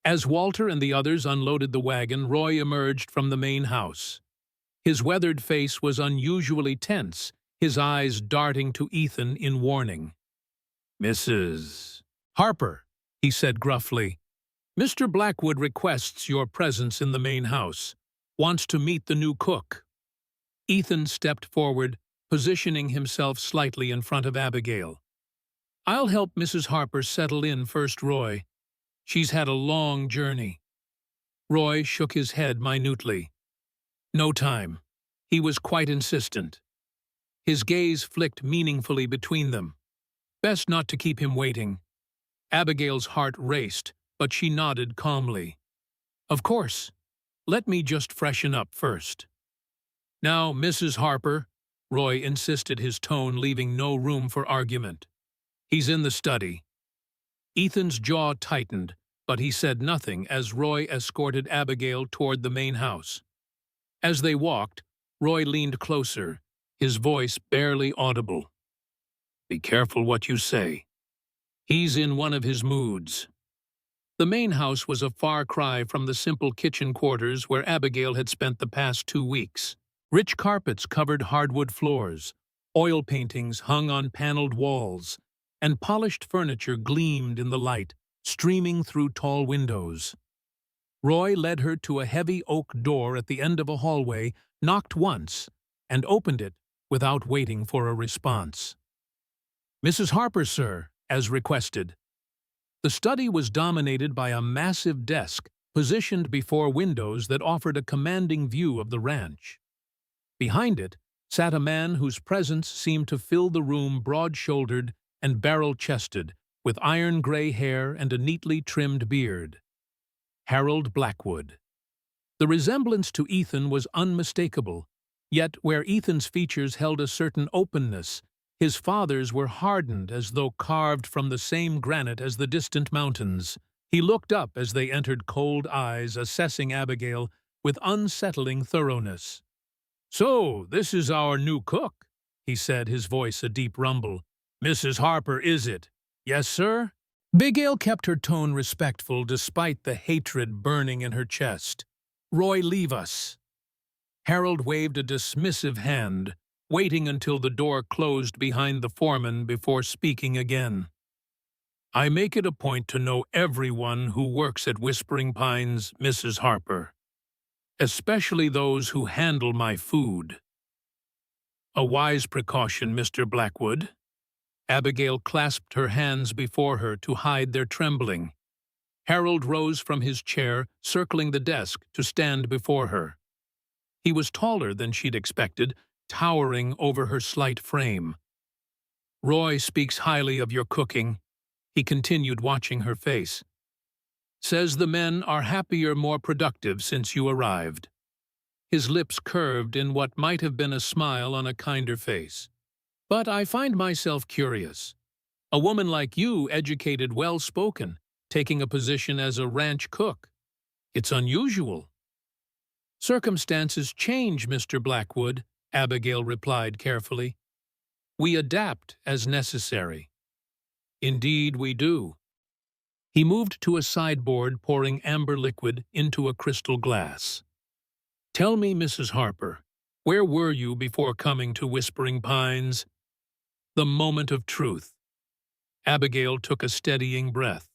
As Walter and the others unloaded the wagon, Roy emerged from the main house. His weathered face was unusually tense, his eyes darting to Ethan in warning. "Mrs. Harper," he said gruffly, "Mr. Blackwood requests your presence in the main house. Wants to meet the new cook." Ethan stepped forward, positioning himself slightly in front of Abigail. "I'll help Mrs. Harper settle in first, Roy. She's had a long journey." Roy shook his head minutely. "No time." He was quite insistent. His gaze flicked meaningfully between them. Best not to keep him waiting. Abigail's heart raced, but she nodded calmly. "Of course. Let me just freshen up first." "Now, Mrs. Harper," Roy insisted, his tone leaving no room for argument. "He's in the study." Ethan's jaw tightened, but he said nothing as Roy escorted Abigail toward the main house. As they walked, Roy leaned closer, his voice barely audible. "Be careful what you say. He's in one of his moods." The main house was a far cry from the simple kitchen quarters where Abigail had spent the past 2 weeks. Rich carpets covered hardwood floors, oil paintings hung on paneled walls, and polished furniture gleamed in the light, streaming through tall windows. Roy led her to a heavy oak door at the end of a hallway, knocked once, and opened it without waiting for a response. "Mrs. Harper, sir," as requested. The study was dominated by a massive desk positioned before windows that offered a commanding view of the ranch. Behind it sat a man whose presence seemed to fill the room, broad-shouldered and barrel-chested, with iron-gray hair and a neatly trimmed beard. Harold Blackwood. The resemblance to Ethan was unmistakable, yet where Ethan's features held a certain openness, his father's were hardened as though carved from the same granite as the distant mountains. He looked up as they entered, cold eyes assessing Abigail with unsettling thoroughness. "So, this is our new cook," he said, his voice a deep rumble. "Mrs. Harper, is it?" "Yes, sir." Abigail kept her tone respectful despite the hatred burning in her chest. "Roy, leave us." Harold waved a dismissive hand, waiting until the door closed behind the foreman before speaking again. I make it a point to know everyone who works at Whispering Pines, Mrs. Harper, especially those who handle my food. A wise precaution, Mr. Blackwood. Abigail clasped her hands before her to hide their trembling. Harold rose from his chair, circling the desk, to stand before her. He was taller than she'd expected, towering over her slight frame. Roy speaks highly of your cooking. He continued, watching her face. Says the men are happier, more productive since you arrived. His lips curved in what might have been a smile on a kinder face. But I find myself curious. A woman like you, educated, well-spoken, taking a position as a ranch cook. It's unusual. Circumstances change, Mr. Blackwood, Abigail replied carefully. We adapt as necessary. Indeed we do. He moved to a sideboard, pouring amber liquid into a crystal glass. Tell me, Mrs. Harper, where were you before coming to Whispering Pines? The moment of truth. Abigail took a steadying breath.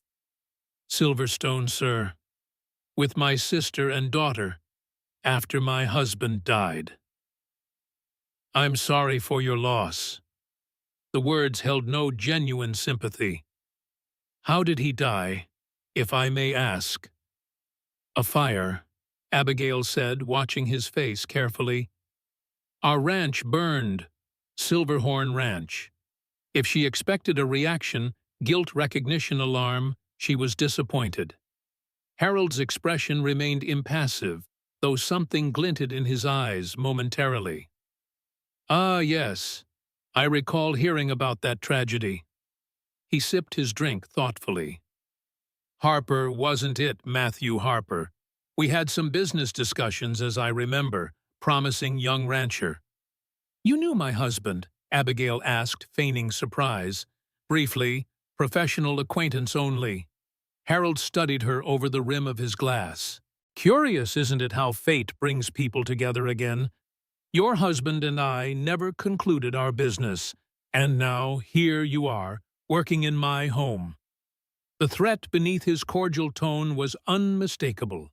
Silverstone, sir, with my sister and daughter, after my husband died. I'm sorry for your loss. The words held no genuine sympathy. How did he die, if I may ask? A fire, Abigail said, watching his face carefully. Our ranch burned, Silverhorn Ranch. If she expected a reaction, guilt recognition alarm, she was disappointed. Harold's expression remained impassive, though something glinted in his eyes momentarily. Ah, yes, I recall hearing about that tragedy. He sipped his drink thoughtfully. Harper wasn't it, Matthew Harper. We had some business discussions, as I remember, promising young rancher. You knew my husband? Abigail asked, feigning surprise. Briefly, professional acquaintance only. Harold studied her over the rim of his glass. Curious, isn't it, how fate brings people together again? Your husband and I never concluded our business, and now here you are, working in my home. The threat beneath his cordial tone was unmistakable.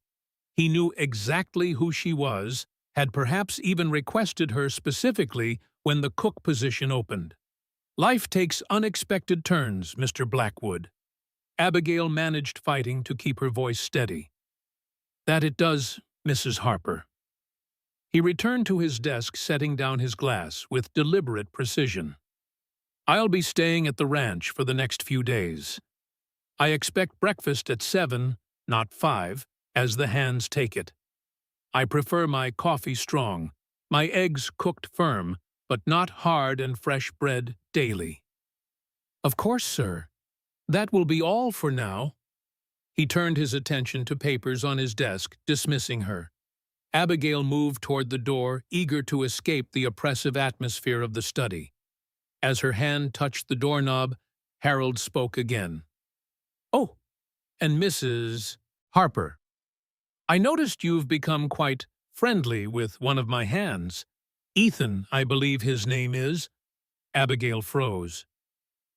He knew exactly who she was, had perhaps even requested her specifically when the cook position opened. Life takes unexpected turns, Mr. Blackwood. Abigail managed fighting to keep her voice steady. That it does, Mrs. Harper. He returned to his desk, setting down his glass with deliberate precision. I'll be staying at the ranch for the next few days. I expect breakfast at 7, not 5, as the hands take it. I prefer my coffee strong, my eggs cooked firm, but not hard, and fresh bread daily. Of course, sir. That will be all for now. He turned his attention to papers on his desk, dismissing her. Abigail moved toward the door, eager to escape the oppressive atmosphere of the study. As her hand touched the doorknob, Harold spoke again. Oh, and Mrs. Harper, I noticed you've become quite friendly with one of my hands. Ethan, I believe his name is. Abigail froze.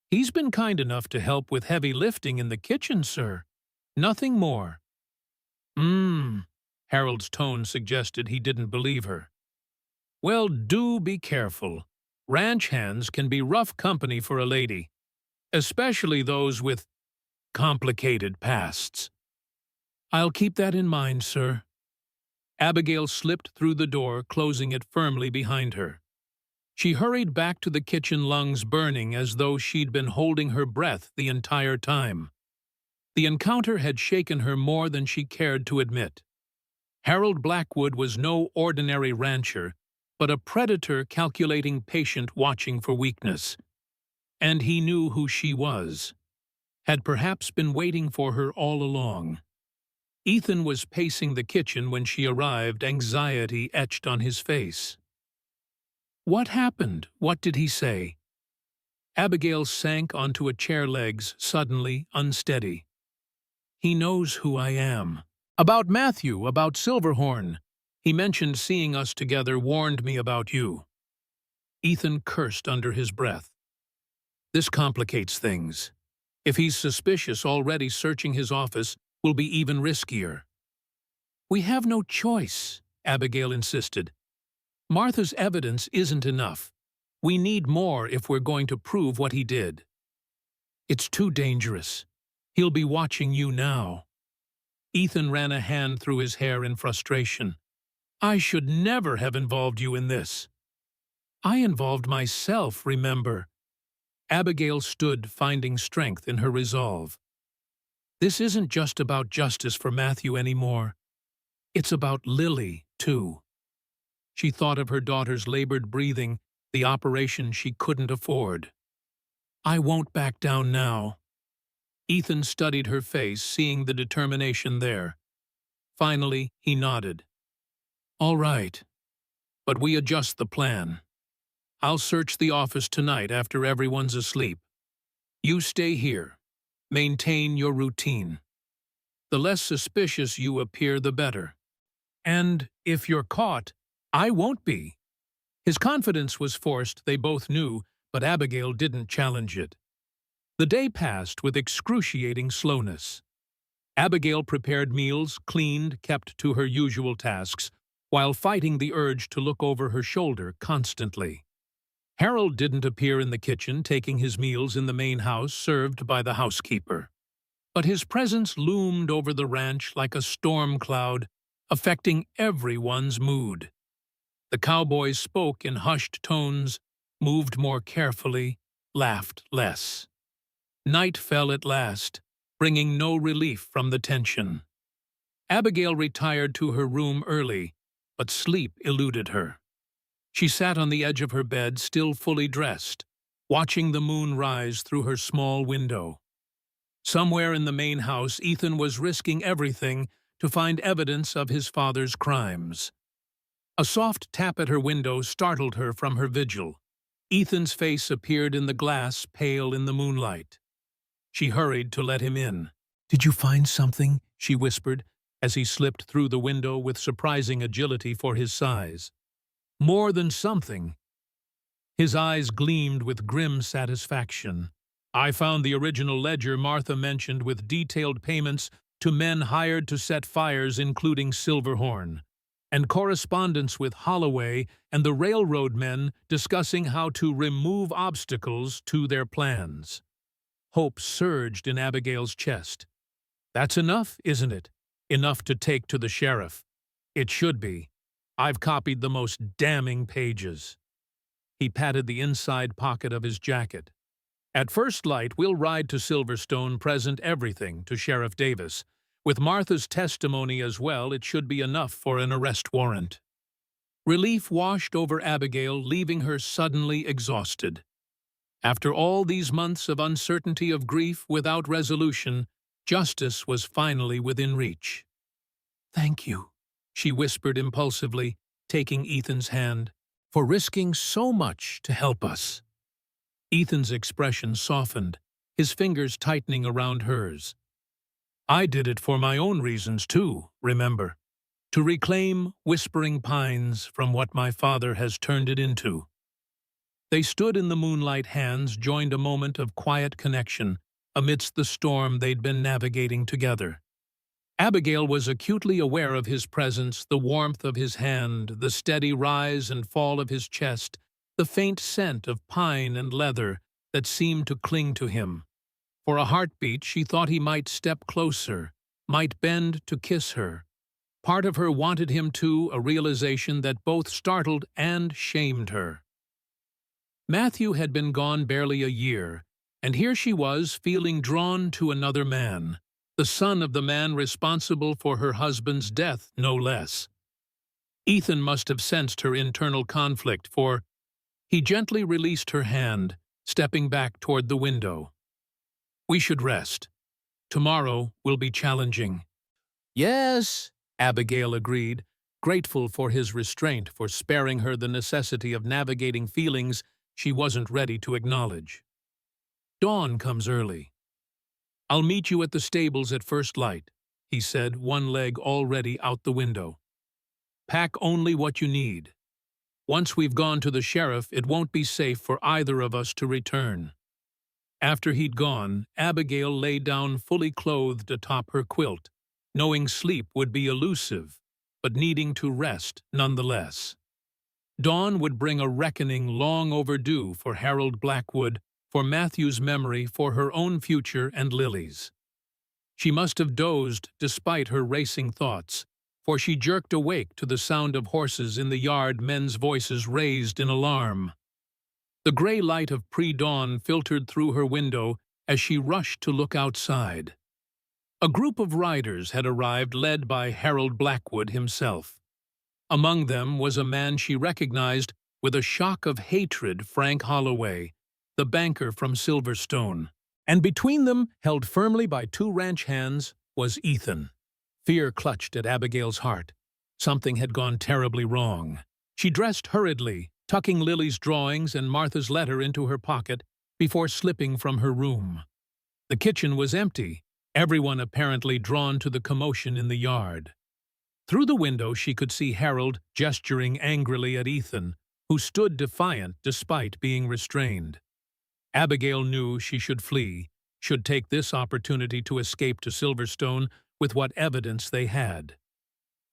He's been kind enough to help with heavy lifting in the kitchen, sir. Nothing more. Harold's tone suggested he didn't believe her. Well, do be careful. Ranch hands can be rough company for a lady, especially those with complicated pasts. I'll keep that in mind, sir. Abigail slipped through the door, closing it firmly behind her. She hurried back to the kitchen, lungs burning as though she'd been holding her breath the entire time. The encounter had shaken her more than she cared to admit. Harold Blackwood was no ordinary rancher, but a predator calculating, patient, watching for weakness. And he knew who she was. Had perhaps been waiting for her all along. Ethan was pacing the kitchen when she arrived, anxiety etched on his face. What happened? What did he say? Abigail sank onto a chair, legs suddenly unsteady. He knows who I am. About Matthew, about Silverhorn. He mentioned seeing us together, warned me about you. Ethan cursed under his breath. This complicates things. If he's suspicious, already searching his office will be even riskier. We have no choice, Abigail insisted. Martha's evidence isn't enough. We need more if we're going to prove what he did. It's too dangerous. He'll be watching you now. Ethan ran a hand through his hair in frustration. I should never have involved you in this. I involved myself, remember. Abigail stood, finding strength in her resolve. This isn't just about justice for Matthew anymore. It's about Lily, too. She thought of her daughter's labored breathing, the operation she couldn't afford. I won't back down now. Ethan studied her face, seeing the determination there. Finally, he nodded. All right, but we adjust the plan. I'll search the office tonight after everyone's asleep. You stay here. Maintain your routine. The less suspicious you appear, the better. And if you're caught, I won't be. His confidence was forced, they both knew, but Abigail didn't challenge it. The day passed with excruciating slowness. Abigail prepared meals, cleaned, kept to her usual tasks, while fighting the urge to look over her shoulder constantly. Harold didn't appear in the kitchen, taking his meals in the main house served by the housekeeper. But his presence loomed over the ranch like a storm cloud, affecting everyone's mood. The cowboys spoke in hushed tones, moved more carefully, laughed less. Night fell at last, bringing no relief from the tension. Abigail retired to her room early, but sleep eluded her. She sat on the edge of her bed, still fully dressed, watching the moon rise through her small window. Somewhere in the main house, Ethan was risking everything to find evidence of his father's crimes. A soft tap at her window startled her from her vigil. Ethan's face appeared in the glass, pale in the moonlight. She hurried to let him in. "Did you find something?" she whispered, as he slipped through the window with surprising agility for his size. "More than something." His eyes gleamed with grim satisfaction. "I found the original ledger Martha mentioned with detailed payments to men hired to set fires, including Silverhorn, and correspondence with Holloway and the railroad men discussing how to remove obstacles to their plans." Hope surged in Abigail's chest. "That's enough, isn't it? Enough to take to the sheriff." "It should be. I've copied the most damning pages." He patted the inside pocket of his jacket. "At first light, we'll ride to Silverstone, present everything to Sheriff Davis. With Martha's testimony as well, it should be enough for an arrest warrant." Relief washed over Abigail, leaving her suddenly exhausted. After all these months of uncertainty, of grief without resolution, justice was finally within reach. "Thank you," she whispered impulsively, taking Ethan's hand, "for risking so much to help us." Ethan's expression softened, his fingers tightening around hers. "I did it for my own reasons, too, remember. To reclaim Whispering Pines from what my father has turned it into." They stood in the moonlight, hands joined, a moment of quiet connection amidst the storm they'd been navigating together. Abigail was acutely aware of his presence, the warmth of his hand, the steady rise and fall of his chest, the faint scent of pine and leather that seemed to cling to him. For a heartbeat, she thought he might step closer, might bend to kiss her. Part of her wanted him to, a realization that both startled and shamed her. Matthew had been gone barely a year, and here she was, feeling drawn to another man, the son of the man responsible for her husband's death, no less. Ethan must have sensed her internal conflict, for he gently released her hand, stepping back toward the window. "We should rest. Tomorrow will be challenging." "Yes," Abigail agreed, grateful for his restraint, for sparing her the necessity of navigating feelings she wasn't ready to acknowledge. "Dawn comes early. I'll meet you at the stables at first light," he said, one leg already out the window. "Pack only what you need. Once we've gone to the sheriff, it won't be safe for either of us to return." After he'd gone, Abigail lay down fully clothed atop her quilt, knowing sleep would be elusive, but needing to rest nonetheless. Dawn would bring a reckoning long overdue for Harold Blackwood, for Matthew's memory, for her own future and Lily's. She must have dozed despite her racing thoughts, for she jerked awake to the sound of horses in the yard, men's voices raised in alarm. The gray light of pre-dawn filtered through her window as she rushed to look outside. A group of riders had arrived, led by Harold Blackwood himself. Among them was a man she recognized with a shock of hatred, Frank Holloway, the banker from Silverstone. And between them, held firmly by two ranch hands, was Ethan. Fear clutched at Abigail's heart. Something had gone terribly wrong. She dressed hurriedly, tucking Lily's drawings and Martha's letter into her pocket before slipping from her room. The kitchen was empty, everyone apparently drawn to the commotion in the yard. Through the window she could see Harold gesturing angrily at Ethan, who stood defiant despite being restrained. Abigail knew she should flee, should take this opportunity to escape to Silverstone with what evidence they had.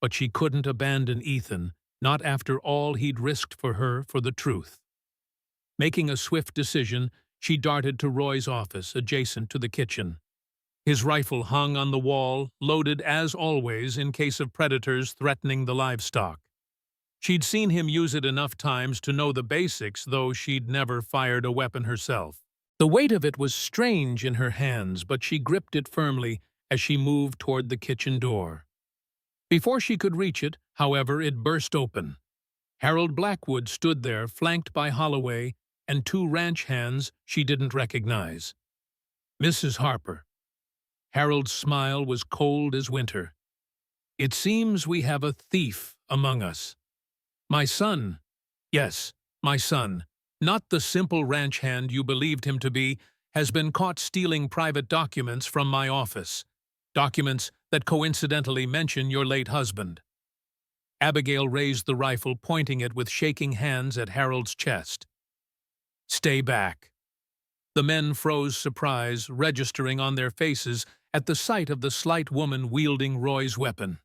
But she couldn't abandon Ethan, not after all he'd risked for her for the truth. Making a swift decision, she darted to Roy's office, adjacent to the kitchen. His rifle hung on the wall, loaded as always in case of predators threatening the livestock. She'd seen him use it enough times to know the basics, though she'd never fired a weapon herself. The weight of it was strange in her hands, but she gripped it firmly as she moved toward the kitchen door. Before she could reach it, however, it burst open. Harold Blackwood stood there, flanked by Holloway and two ranch hands she didn't recognize. Mrs. Harper. Harold's smile was cold as winter. It seems we have a thief among us. My son. Yes, my son, not the simple ranch hand you believed him to be, has been caught stealing private documents from my office. Documents that coincidentally mention your late husband. Abigail raised the rifle, pointing it with shaking hands at Harold's chest. Stay back. The men froze surprise, registering on their faces at the sight of the slight woman wielding Roy's weapon.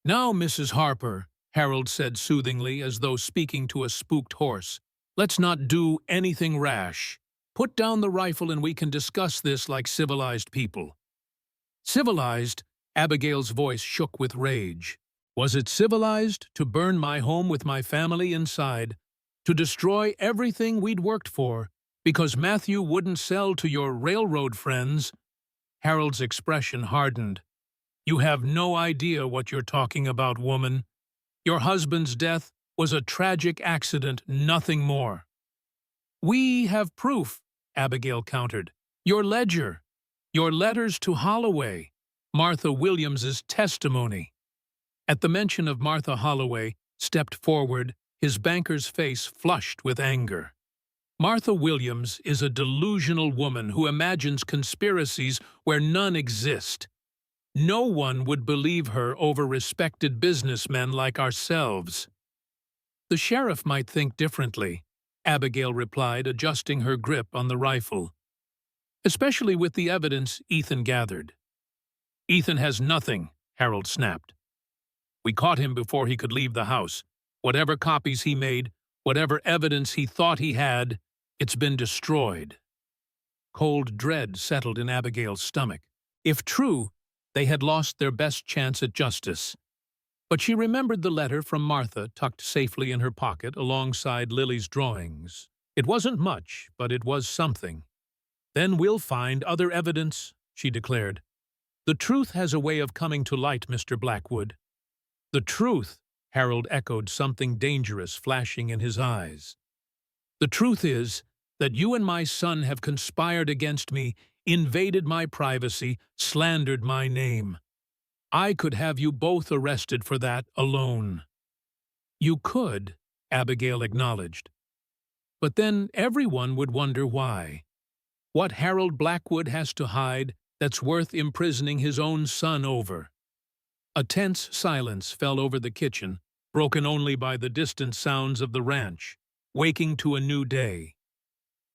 Now, Mrs. Harper, Harold said soothingly, as though speaking to a spooked horse, let's not do anything rash. Put down the rifle and we can discuss this like civilized people. Civilized? Abigail's voice shook with rage. Was it civilized to burn my home with my family inside, to destroy everything we'd worked for, because Matthew wouldn't sell to your railroad friends? Harold's expression hardened. You have no idea what you're talking about, woman. Your husband's death was a tragic accident, nothing more. We have proof, Abigail countered. Your ledger, your letters to Holloway, Martha Williams's testimony. At the mention of Martha Holloway, stepped forward, his banker's face flushed with anger. Martha Williams is a delusional woman who imagines conspiracies where none exist. No one would believe her over respected businessmen like ourselves. The sheriff might think differently, Abigail replied, adjusting her grip on the rifle. Especially with the evidence Ethan gathered. Ethan has nothing, Harold snapped. We caught him before he could leave the house. Whatever copies he made, whatever evidence he thought he had, it's been destroyed. Cold dread settled in Abigail's stomach. If true, they had lost their best chance at justice. But she remembered the letter from Martha tucked safely in her pocket alongside Lily's drawings. It wasn't much, but it was something. Then we'll find other evidence, she declared. The truth has a way of coming to light, Mr. Blackwood. The truth, Harold echoed, something dangerous flashing in his eyes. The truth is that you and my son have conspired against me, invaded my privacy, slandered my name. I could have you both arrested for that alone. You could, Abigail acknowledged. But then everyone would wonder why. What Harold Blackwood has to hide that's worth imprisoning his own son over. A tense silence fell over the kitchen, broken only by the distant sounds of the ranch, waking to a new day.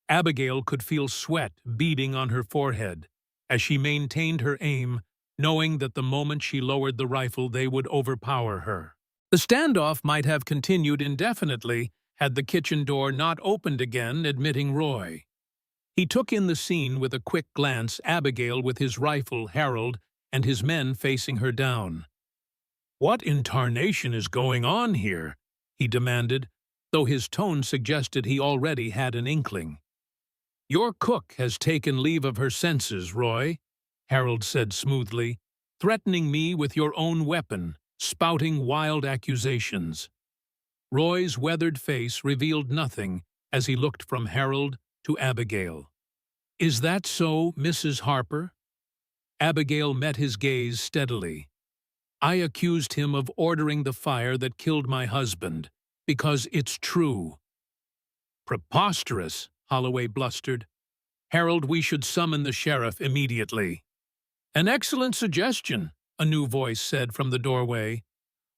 Abigail could feel sweat beading on her forehead as she maintained her aim, knowing that the moment she lowered the rifle they would overpower her. The standoff might have continued indefinitely had the kitchen door not opened again, admitting Roy. He took in the scene with a quick glance, Abigail with his rifle, Harold, and his men facing her down. "What in tarnation is going on here?" he demanded, though his tone suggested he already had an inkling. "Your cook has taken leave of her senses, Roy," Harold said smoothly, "threatening me with your own weapon, spouting wild accusations." Roy's weathered face revealed nothing as he looked from Harold to Abigail. "Is that so, Mrs. Harper?" Abigail met his gaze steadily. "I accused him of ordering the fire that killed my husband, because it's true." "Preposterous," Holloway blustered. "Harold, we should summon the sheriff immediately." "An excellent suggestion," a new voice said from the doorway.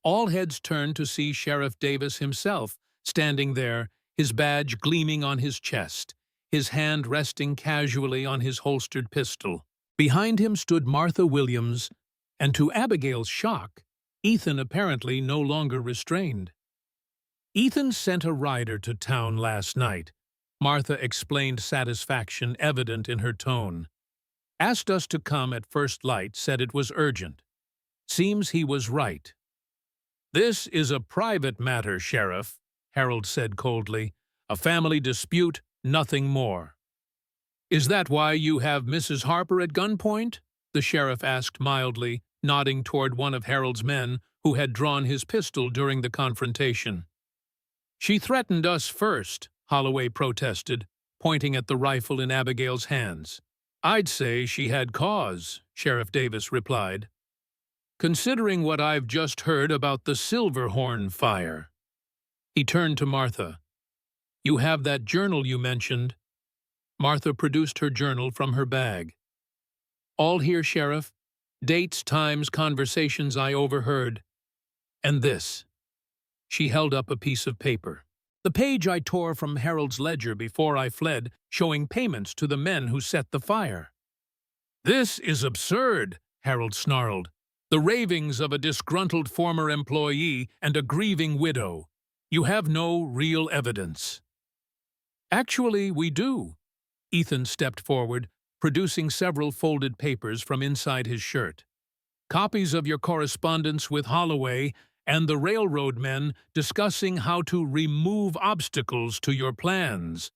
All heads turned to see Sheriff Davis himself, standing there, his badge gleaming on his chest, his hand resting casually on his holstered pistol. Behind him stood Martha Williams, and to Abigail's shock, Ethan apparently no longer restrained. "Ethan sent a rider to town last night," Martha explained, satisfaction evident in her tone. "Asked us to come at first light, said it was urgent. Seems he was right." "This is a private matter, Sheriff," Harold said coldly. "A family dispute, nothing more." "Is that why you have Mrs. Harper at gunpoint?" the sheriff asked mildly, nodding toward one of Harold's men who had drawn his pistol during the confrontation. "She threatened us first," Holloway protested, pointing at the rifle in Abigail's hands. "I'd say she had cause," Sheriff Davis replied, "considering what I've just heard about the Silverhorn fire." He turned to Martha. "You have that journal you mentioned?" Martha produced her journal from her bag. "All here, Sheriff. Dates, times, conversations I overheard. And this." She held up a piece of paper. "The page I tore from Harold's ledger before I fled, showing payments to the men who set the fire." "This is absurd," Harold snarled. "The ravings of a disgruntled former employee and a grieving widow. You have no real evidence." "Actually, we do." Ethan stepped forward, producing several folded papers from inside his shirt. "Copies of your correspondence with Holloway and the railroad men discussing how to remove obstacles to your plans.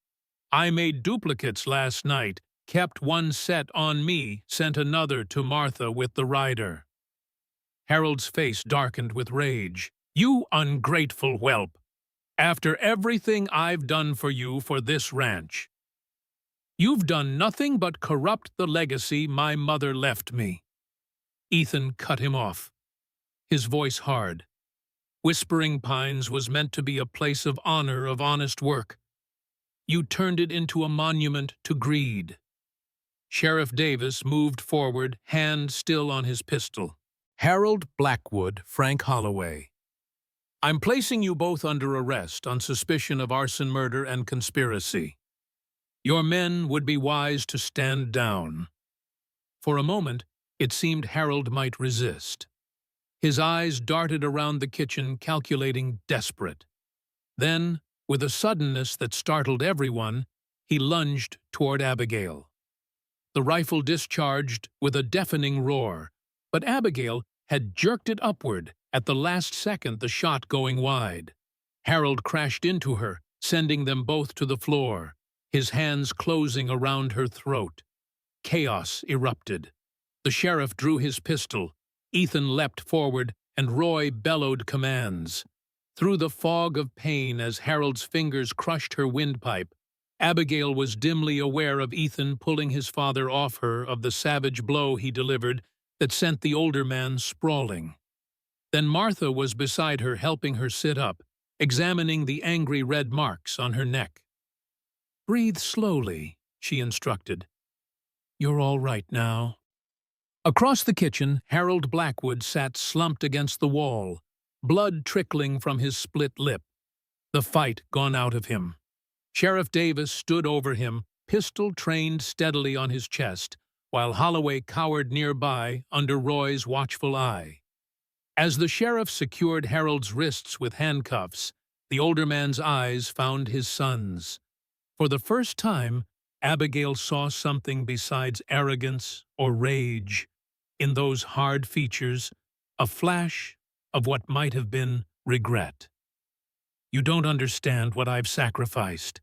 I made duplicates last night, kept one set on me, sent another to Martha with the rider." Harold's face darkened with rage. "You ungrateful whelp! After everything I've done for you for this ranch. You've done nothing but corrupt the legacy my mother left me." Ethan cut him off, his voice hard. "Whispering Pines was meant to be a place of honor, of honest work. You turned it into a monument to greed." Sheriff Davis moved forward, hand still on his pistol. "Harold Blackwood, Frank Holloway. I'm placing you both under arrest on suspicion of arson, murder, and conspiracy. Your men would be wise to stand down." For a moment, it seemed Harold might resist. His eyes darted around the kitchen, calculating, desperate. Then, with a suddenness that startled everyone, he lunged toward Abigail. The rifle discharged with a deafening roar, but Abigail had jerked it upward at the last second, the shot going wide. Harold crashed into her, sending them both to the floor, his hands closing around her throat. Chaos erupted. The sheriff drew his pistol, Ethan leapt forward, and Roy bellowed commands. Through the fog of pain as Harold's fingers crushed her windpipe, Abigail was dimly aware of Ethan pulling his father off her, of the savage blow he delivered that sent the older man sprawling. Then Martha was beside her, helping her sit up, examining the angry red marks on her neck. "Breathe slowly," she instructed. "You're all right now." Across the kitchen, Harold Blackwood sat slumped against the wall, blood trickling from his split lip. The fight gone out of him. Sheriff Davis stood over him, pistol trained steadily on his chest, while Holloway cowered nearby under Roy's watchful eye. As the sheriff secured Harold's wrists with handcuffs, the older man's eyes found his son's. For the first time, Abigail saw something besides arrogance or rage. In those hard features, a flash of what might have been regret. "You don't understand what I've sacrificed,"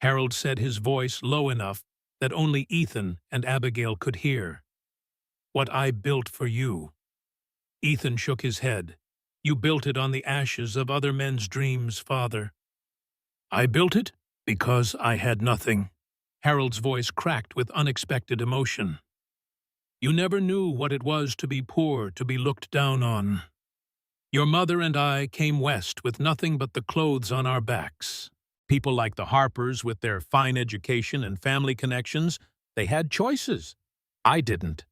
Harold said, his voice low enough that only Ethan and Abigail could hear. "What I built for you." Ethan shook his head. "You built it on the ashes of other men's dreams, Father." "I built it because I had nothing." Harold's voice cracked with unexpected emotion. "You never knew what it was to be poor, to be looked down on. Your mother and I came west with nothing but the clothes on our backs. People like the Harpers, with their fine education and family connections, they had choices. I didn't."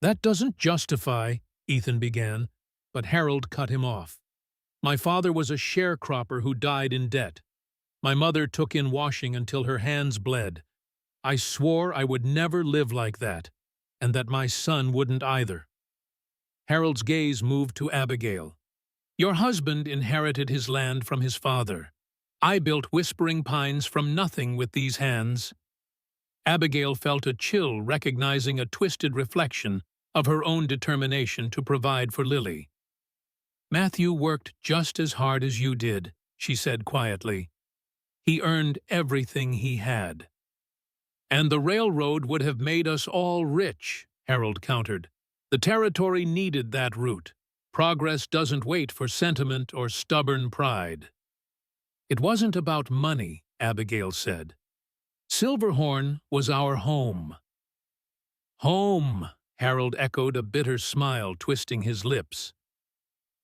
"That doesn't justify," Ethan began, but Harold cut him off. "My father was a sharecropper who died in debt. My mother took in washing until her hands bled. I swore I would never live like that, and that my son wouldn't either." Harold's gaze moved to Abigail. "Your husband inherited his land from his father. I built Whispering Pines from nothing with these hands." Abigail felt a chill, recognizing a twisted reflection of her own determination to provide for Lily. "Matthew worked just as hard as you did," she said quietly. "He earned everything he had." "And the railroad would have made us all rich," Harold countered. "The territory needed that route. Progress doesn't wait for sentiment or stubborn pride." "It wasn't about money," Abigail said. "Silverhorn was our home." "Home," Harold echoed, a bitter smile twisting his lips.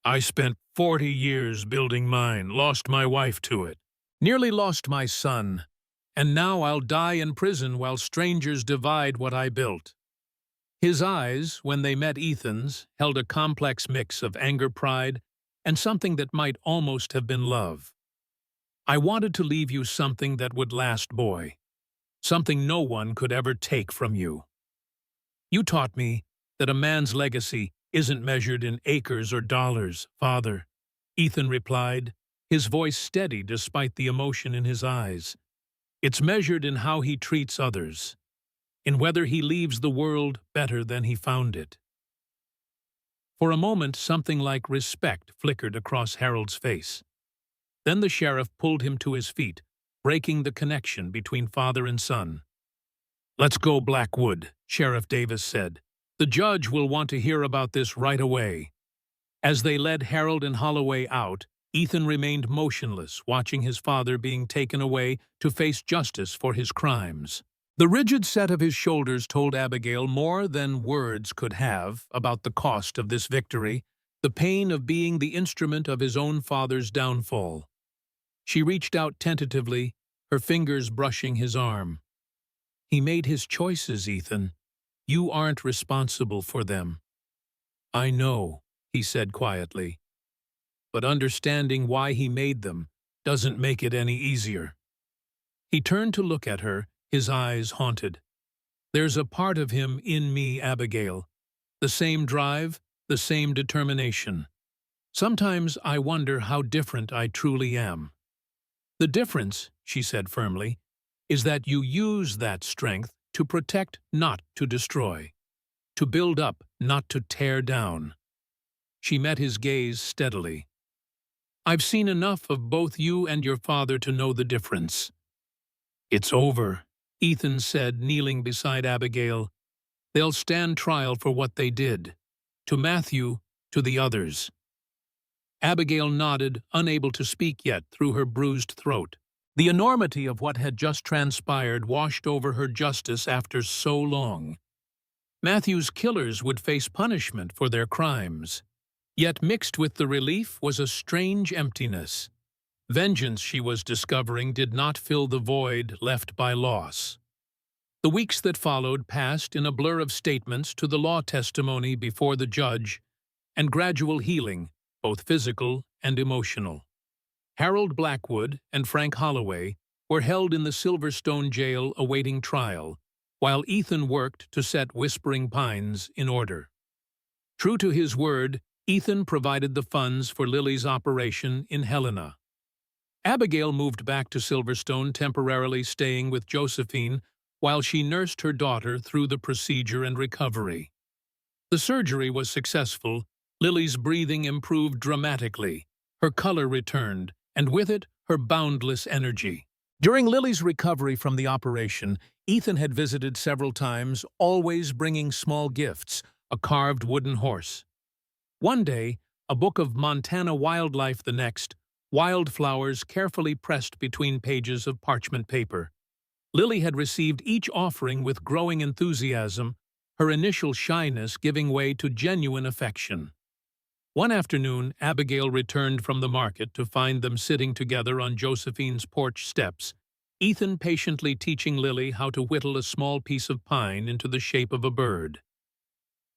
"I spent 40 years building mine, lost my wife to it, nearly lost my son, and now I'll die in prison while strangers divide what I built." His eyes, when they met Ethan's, held a complex mix of anger, pride, and something that might almost have been love. "I wanted to leave you something that would last, boy. Something no one could ever take from you. You taught me that a man's legacy isn't measured in acres or dollars, Father," Ethan replied, his voice steady despite the emotion in his eyes. "It's measured in how he treats others, in whether he leaves the world better than he found it." For a moment, something like respect flickered across Harold's face. Then the sheriff pulled him to his feet, breaking the connection between father and son. "Let's go, Blackwood," Sheriff Davis said. "The judge will want to hear about this right away." As they led Harold and Holloway out, Ethan remained motionless, watching his father being taken away to face justice for his crimes. The rigid set of his shoulders told Abigail more than words could have about the cost of this victory, the pain of being the instrument of his own father's downfall. She reached out tentatively, her fingers brushing his arm. "He made his choices, Ethan. You aren't responsible for them." "I know," he said quietly. "But understanding why he made them doesn't make it any easier." He turned to look at her, his eyes haunted. "There's a part of him in me, Abigail. The same drive, the same determination. Sometimes I wonder how different I truly am." "The difference," she said firmly, "is that you use that strength to protect, not to destroy. To build up, not to tear down." She met his gaze steadily. "I've seen enough of both you and your father to know the difference." "It's over," Ethan said, kneeling beside Abigail. "They'll stand trial for what they did. To Matthew, to the others." Abigail nodded, unable to speak yet through her bruised throat. The enormity of what had just transpired washed over her justice after so long. Matthew's killers would face punishment for their crimes. Yet mixed with the relief was a strange emptiness. Vengeance, she was discovering, did not fill the void left by loss. The weeks that followed passed in a blur of statements to the law testimony before the judge, and gradual healing, both physical and emotional. Harold Blackwood and Frank Holloway were held in the Silverstone jail awaiting trial, while Ethan worked to set Whispering Pines in order. True to his word, Ethan provided the funds for Lily's operation in Helena. Abigail moved back to Silverstone, temporarily staying with Josephine while she nursed her daughter through the procedure and recovery. The surgery was successful. Lily's breathing improved dramatically, her color returned, and with it, her boundless energy. During Lily's recovery from the operation, Ethan had visited several times, always bringing small gifts, a carved wooden horse. One day, a book of Montana wildlife, the next, wildflowers carefully pressed between pages of parchment paper. Lily had received each offering with growing enthusiasm, her initial shyness giving way to genuine affection. One afternoon, Abigail returned from the market to find them sitting together on Josephine's porch steps, Ethan patiently teaching Lily how to whittle a small piece of pine into the shape of a bird.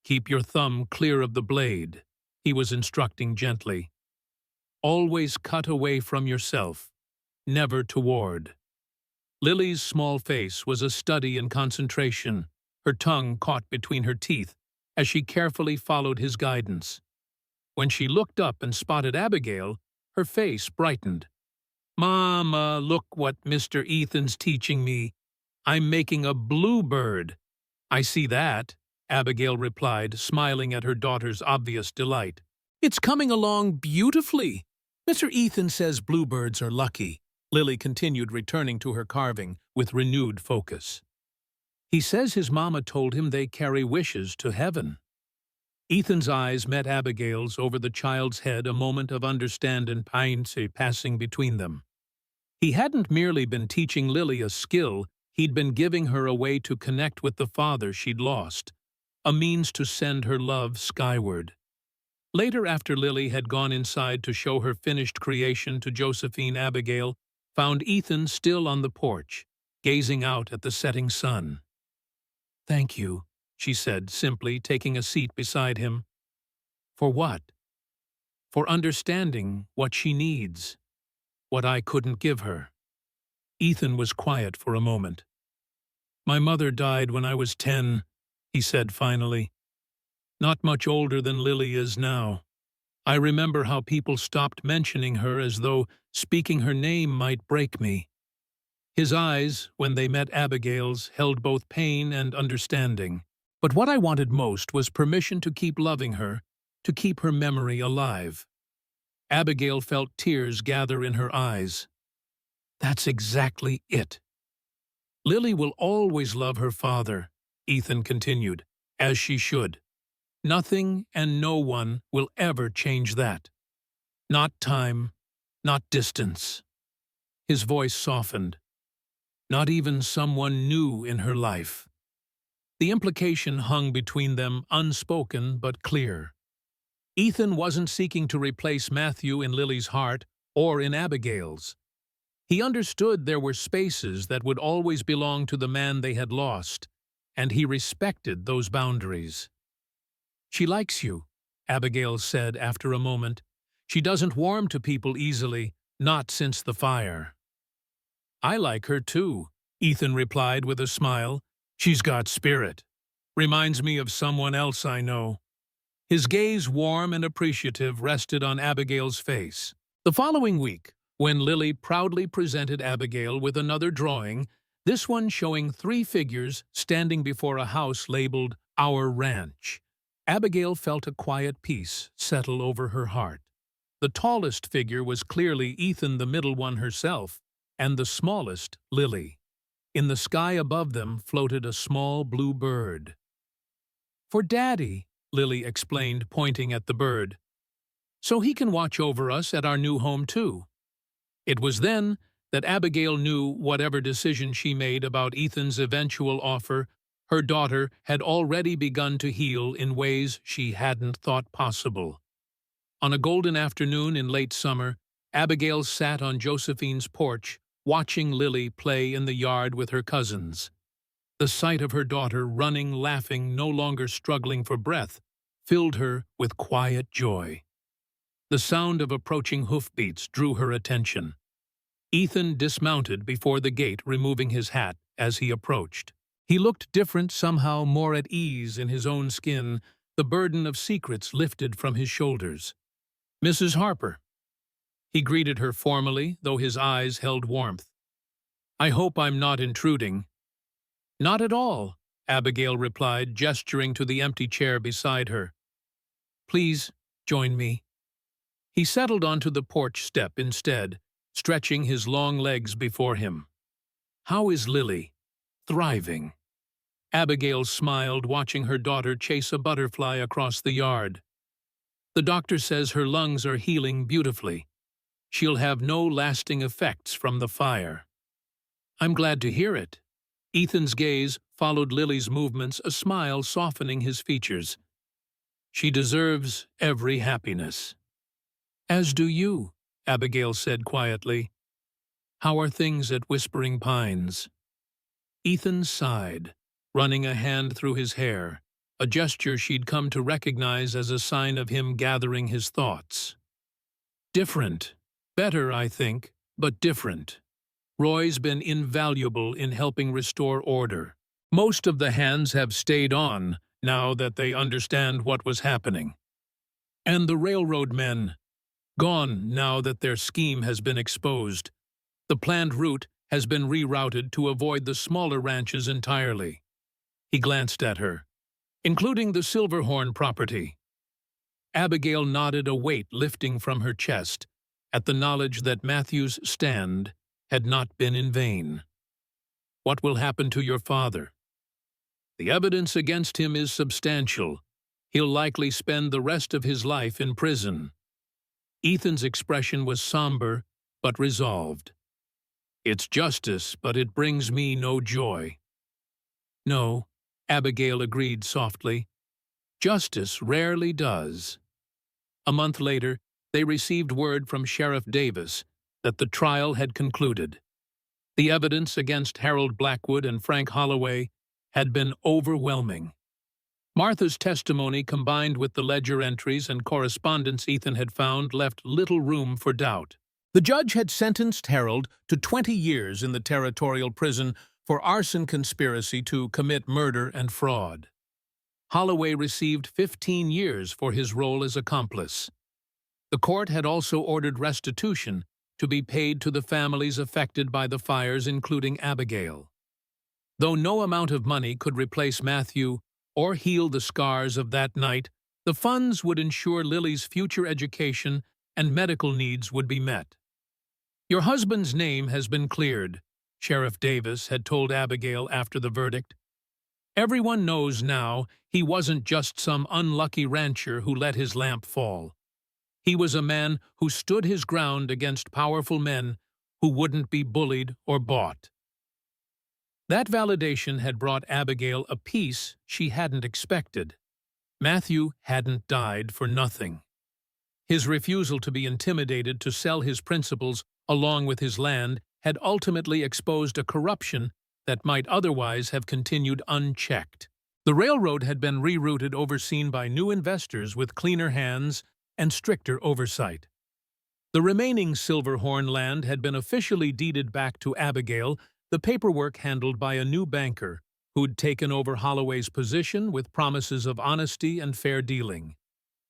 "Keep your thumb clear of the blade," he was instructing gently. "Always cut away from yourself, never toward." Lily's small face was a study in concentration, her tongue caught between her teeth as she carefully followed his guidance. When she looked up and spotted Abigail, her face brightened. "Mama, look what Mr. Ethan's teaching me. I'm making a bluebird." "I see that," Abigail replied, smiling at her daughter's obvious delight. "It's coming along beautifully. Mr. Ethan says bluebirds are lucky," Lily continued, returning to her carving with renewed focus. "He says his mama told him they carry wishes to heaven." Ethan's eyes met Abigail's over the child's head, a moment of understand and passing between them. He hadn't merely been teaching Lily a skill, he'd been giving her a way to connect with the father she'd lost, a means to send her love skyward. Later, after Lily had gone inside to show her finished creation to Josephine, Abigail found Ethan still on the porch, gazing out at the setting sun. "Thank you," she said simply, taking a seat beside him. "For what?" "For understanding what she needs, what I couldn't give her." Ethan was quiet for a moment. "My mother died when I was 10, he said finally. "Not much older than Lily is now. I remember how people stopped mentioning her as though speaking her name might break me." His eyes, when they met Abigail's, held both pain and understanding. "But what I wanted most was permission to keep loving her, to keep her memory alive." Abigail felt tears gather in her eyes. "That's exactly it." "Lily will always love her father," Ethan continued, "as she should. Nothing and no one will ever change that. Not time, not distance." His voice softened. "Not even someone new in her life." The implication hung between them, unspoken but clear. Ethan wasn't seeking to replace Matthew in Lily's heart or in Abigail's. He understood there were spaces that would always belong to the man they had lost, and he respected those boundaries. "She likes you," Abigail said after a moment. "She doesn't warm to people easily, not since the fire." "I like her too," Ethan replied with a smile. "She's got spirit. Reminds me of someone else I know." His gaze, warm and appreciative, rested on Abigail's face. The following week, when Lily proudly presented Abigail with another drawing, this one showing 3 figures standing before a house labeled "Our Ranch," Abigail felt a quiet peace settle over her heart. The tallest figure was clearly Ethan, the middle one herself, and the smallest, Lily. In the sky above them floated a small blue bird. "For Daddy," Lily explained, pointing at the bird. "So he can watch over us at our new home too." It was then that Abigail knew whatever decision she made about Ethan's eventual offer, her daughter had already begun to heal in ways she hadn't thought possible. On a golden afternoon in late summer, Abigail sat on Josephine's porch, watching Lily play in the yard with her cousins. The sight of her daughter running, laughing, no longer struggling for breath, filled her with quiet joy. The sound of approaching hoofbeats drew her attention. Ethan dismounted before the gate, removing his hat as he approached. He looked different, somehow more at ease in his own skin, the burden of secrets lifted from his shoulders. "Mrs. Harper." He greeted her formally, though his eyes held warmth. "I hope I'm not intruding." "Not at all," Abigail replied, gesturing to the empty chair beside her. "Please, join me." He settled onto the porch step instead, stretching his long legs before him. "How is Lily?" "Thriving." Abigail smiled, watching her daughter chase a butterfly across the yard. "The doctor says her lungs are healing beautifully. She'll have no lasting effects from the fire." "I'm glad to hear it." Ethan's gaze followed Lily's movements, a smile softening his features. "She deserves every happiness." "As do you," Abigail said quietly. "How are things at Whispering Pines?" Ethan sighed, running a hand through his hair, a gesture she'd come to recognize as a sign of him gathering his thoughts. "Different. Better, I think, but different. Roy's been invaluable in helping restore order. Most of the hands have stayed on now that they understand what was happening. And the railroad men, gone now that their scheme has been exposed. The planned route has been rerouted to avoid the smaller ranches entirely." He glanced at her. "Including the Silverhorn property." Abigail nodded, a weight lifting from her chest at the knowledge that Matthew's stand had not been in vain. "What will happen to your father?" "The evidence against him is substantial. He'll likely spend the rest of his life in prison." Ethan's expression was somber but resolved. "It's justice, but it brings me no joy." "No," Abigail agreed softly. "Justice rarely does." A month later, they received word from Sheriff Davis that the trial had concluded. The evidence against Harold Blackwood and Frank Holloway had been overwhelming. Martha's testimony, combined with the ledger entries and correspondence Ethan had found, left little room for doubt. The judge had sentenced Harold to 20 years in the territorial prison for arson conspiracy to commit murder and fraud. Holloway received 15 years for his role as accomplice. The court had also ordered restitution to be paid to the families affected by the fires, including Abigail. Though no amount of money could replace Matthew or heal the scars of that night, the funds would ensure Lily's future education and medical needs would be met. "Your husband's name has been cleared," Sheriff Davis had told Abigail after the verdict. "Everyone knows now he wasn't just some unlucky rancher who let his lamp fall. He was a man who stood his ground against powerful men who wouldn't be bullied or bought." That validation had brought Abigail a peace she hadn't expected. Matthew hadn't died for nothing. His refusal to be intimidated to sell his principles along with his land had ultimately exposed a corruption that might otherwise have continued unchecked. The railroad had been rerouted, overseen by new investors with cleaner hands and stricter oversight. The remaining Silverhorn land had been officially deeded back to Abigail, the paperwork handled by a new banker who'd taken over Holloway's position with promises of honesty and fair dealing.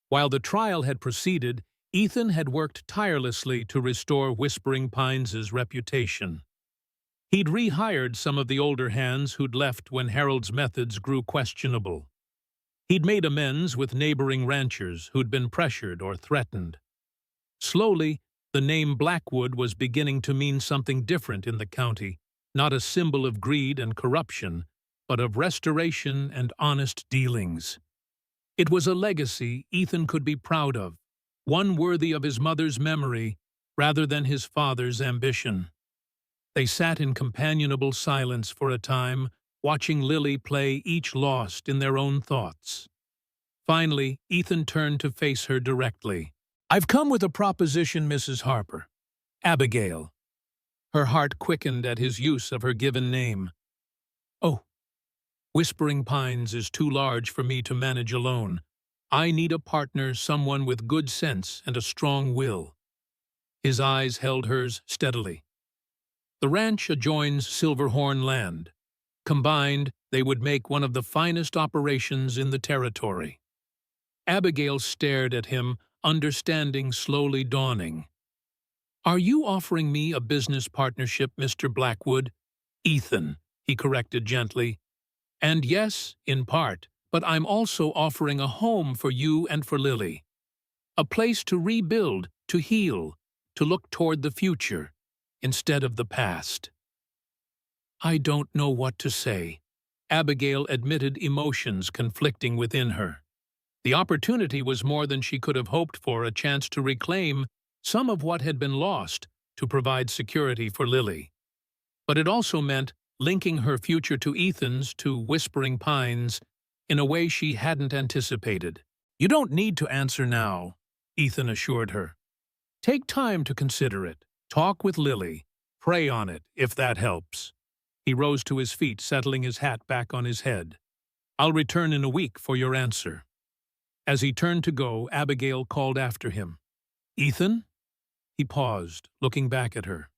While the trial had proceeded, Ethan had worked tirelessly to restore Whispering Pines' reputation. He'd rehired some of the older hands who'd left when Harold's methods grew questionable. He'd made amends with neighboring ranchers who'd been pressured or threatened. Slowly, the name Blackwood was beginning to mean something different in the county, not a symbol of greed and corruption, but of restoration and honest dealings. It was a legacy Ethan could be proud of, one worthy of his mother's memory rather than his father's ambition. They sat in companionable silence for a time, watching Lily play, each lost in their own thoughts. Finally, Ethan turned to face her directly. "I've come with a proposition, Mrs. Harper." "Abigail." Her heart quickened at his use of her given name. "Oh, Whispering Pines is too large for me to manage alone. I need a partner, someone with good sense and a strong will." His eyes held hers steadily. The ranch adjoins Silverhorn land. Combined, they would make one of the finest operations in the territory. Abigail stared at him, understanding slowly dawning. "Are you offering me a business partnership, Mr. Blackwood?" "Ethan," he corrected gently. "And yes, in part, but I'm also offering a home for you and for Lily. A place to rebuild, to heal, to look toward the future, instead of the past." "I don't know what to say." Abigail admitted emotions conflicting within her. The opportunity was more than she could have hoped for, a chance to reclaim some of what had been lost, to provide security for Lily. But it also meant linking her future to Ethan's, to Whispering Pines, in a way she hadn't anticipated. "You don't need to answer now," Ethan assured her. "Take time to consider it. Talk with Lily. Pray on it, if that helps." He rose to his feet, settling his hat back on his head. "I'll return in a week for your answer." As he turned to go, Abigail called after him. "Ethan?" He paused, looking back at her.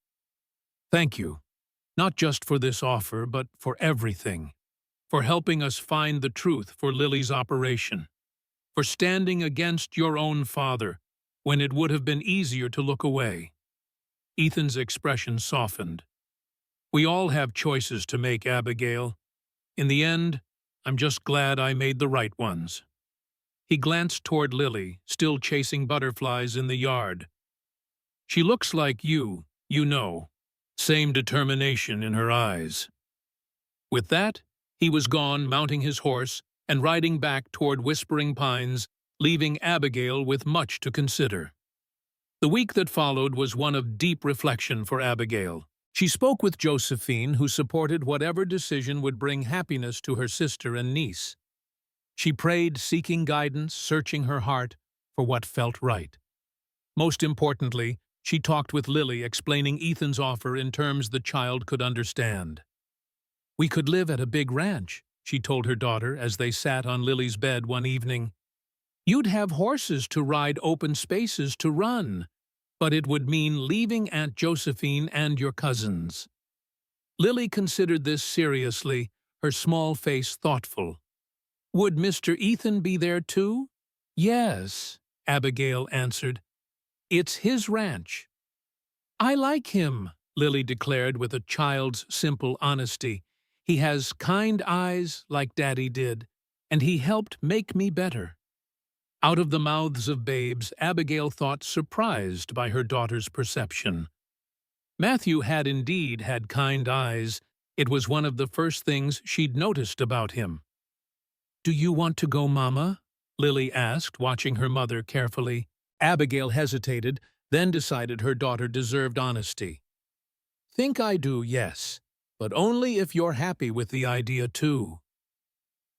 "Thank you, not just for this offer, but for everything. For helping us find the truth for Lily's operation. For standing against your own father, when it would have been easier to look away." Ethan's expression softened. "We all have choices to make, Abigail. In the end, I'm just glad I made the right ones." He glanced toward Lily, still chasing butterflies in the yard. "She looks like you know. Same determination in her eyes." With that, he was gone, mounting his horse and riding back toward Whispering Pines, leaving Abigail with much to consider. The week that followed was one of deep reflection for Abigail. She spoke with Josephine, who supported whatever decision would bring happiness to her sister and niece. She prayed, seeking guidance, searching her heart for what felt right. Most importantly, she talked with Lily, explaining Ethan's offer in terms the child could understand. "We could live at a big ranch," she told her daughter as they sat on Lily's bed one evening. "You'd have horses to ride, open spaces to run. But it would mean leaving Aunt Josephine and your cousins." Lily considered this seriously, her small face thoughtful. "Would Mr. Ethan be there too?" "Yes," Abigail answered. "It's his ranch." "I like him," Lily declared with a child's simple honesty. "He has kind eyes like Daddy did, and he helped make me better." Out of the mouths of babes, Abigail thought, surprised by her daughter's perception. Matthew had indeed had kind eyes. It was one of the first things she'd noticed about him. "Do you want to go, Mama?" Lily asked, watching her mother carefully. Abigail hesitated, then decided her daughter deserved honesty. "Think I do, yes, but only if you're happy with the idea too."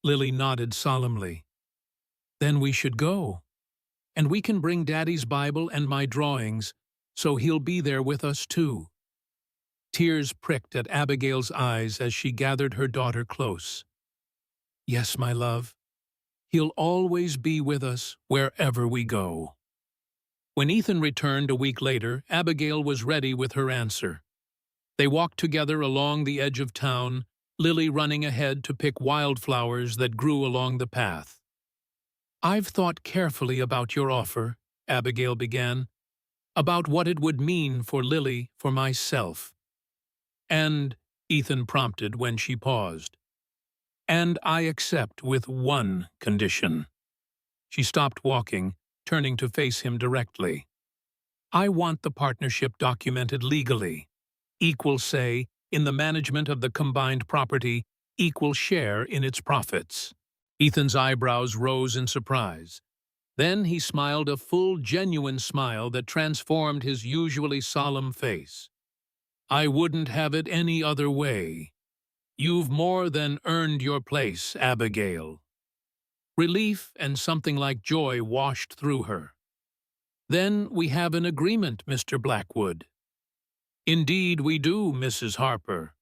Lily nodded solemnly. "Then we should go. And we can bring Daddy's Bible and my drawings, so he'll be there with us too." Tears pricked at Abigail's eyes as she gathered her daughter close. "Yes, my love. He'll always be with us wherever we go." When Ethan returned a week later, Abigail was ready with her answer. They walked together along the edge of town, Lily running ahead to pick wildflowers that grew along the path. "I've thought carefully about your offer," Abigail began, "about what it would mean for Lily, for myself." "And," Ethan prompted when she paused, "and I accept with one condition." She stopped walking, turning to face him directly. "I want the partnership documented legally. Equal say in the management of the combined property, equal share in its profits." Ethan's eyebrows rose in surprise. Then he smiled, a full, genuine smile that transformed his usually solemn face. "I wouldn't have it any other way. You've more than earned your place, Abigail." Relief and something like joy washed through her. "Then we have an agreement, Mr. Blackwood." "Indeed we do, Mrs. Harper."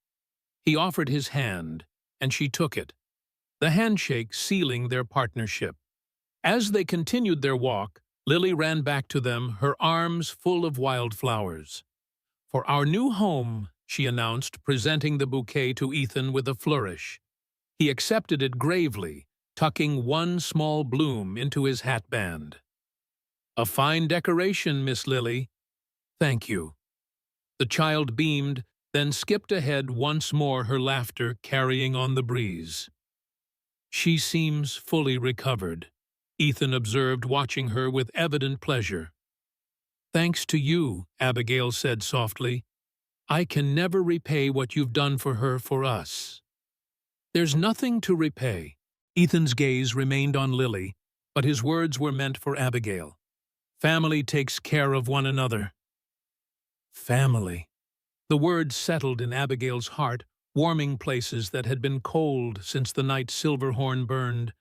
He offered his hand, and she took it, the handshake sealing their partnership. As they continued their walk, Lily ran back to them, her arms full of wildflowers. "For our new home," she announced, presenting the bouquet to Ethan with a flourish. He accepted it gravely, tucking one small bloom into his hatband. "A fine decoration, Miss Lily." "Thank you." The child beamed, then skipped ahead once more, her laughter carrying on the breeze. "She seems fully recovered," Ethan observed, watching her with evident pleasure. "Thanks to you," Abigail said softly. "I can never repay what you've done for her for us." "There's nothing to repay." Ethan's gaze remained on Lily, but his words were meant for Abigail. "Family takes care of one another." Family. The word settled in Abigail's heart, warming places that had been cold since the night Silverhorn burned.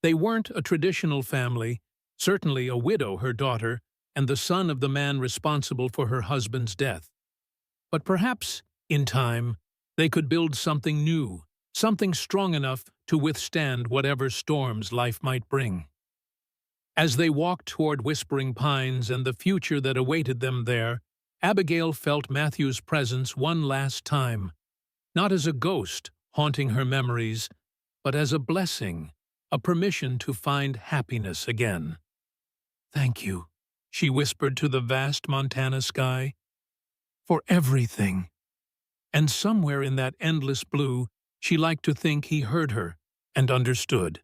They weren't a traditional family, certainly a widow, her daughter, and the son of the man responsible for her husband's death. But perhaps, in time, they could build something new, something strong enough to withstand whatever storms life might bring. As they walked toward Whispering Pines and the future that awaited them there, Abigail felt Matthew's presence one last time, not as a ghost haunting her memories, but as a blessing, a permission to find happiness again. "Thank you," she whispered to the vast Montana sky, "for everything." And somewhere in that endless blue, she liked to think he heard her and understood.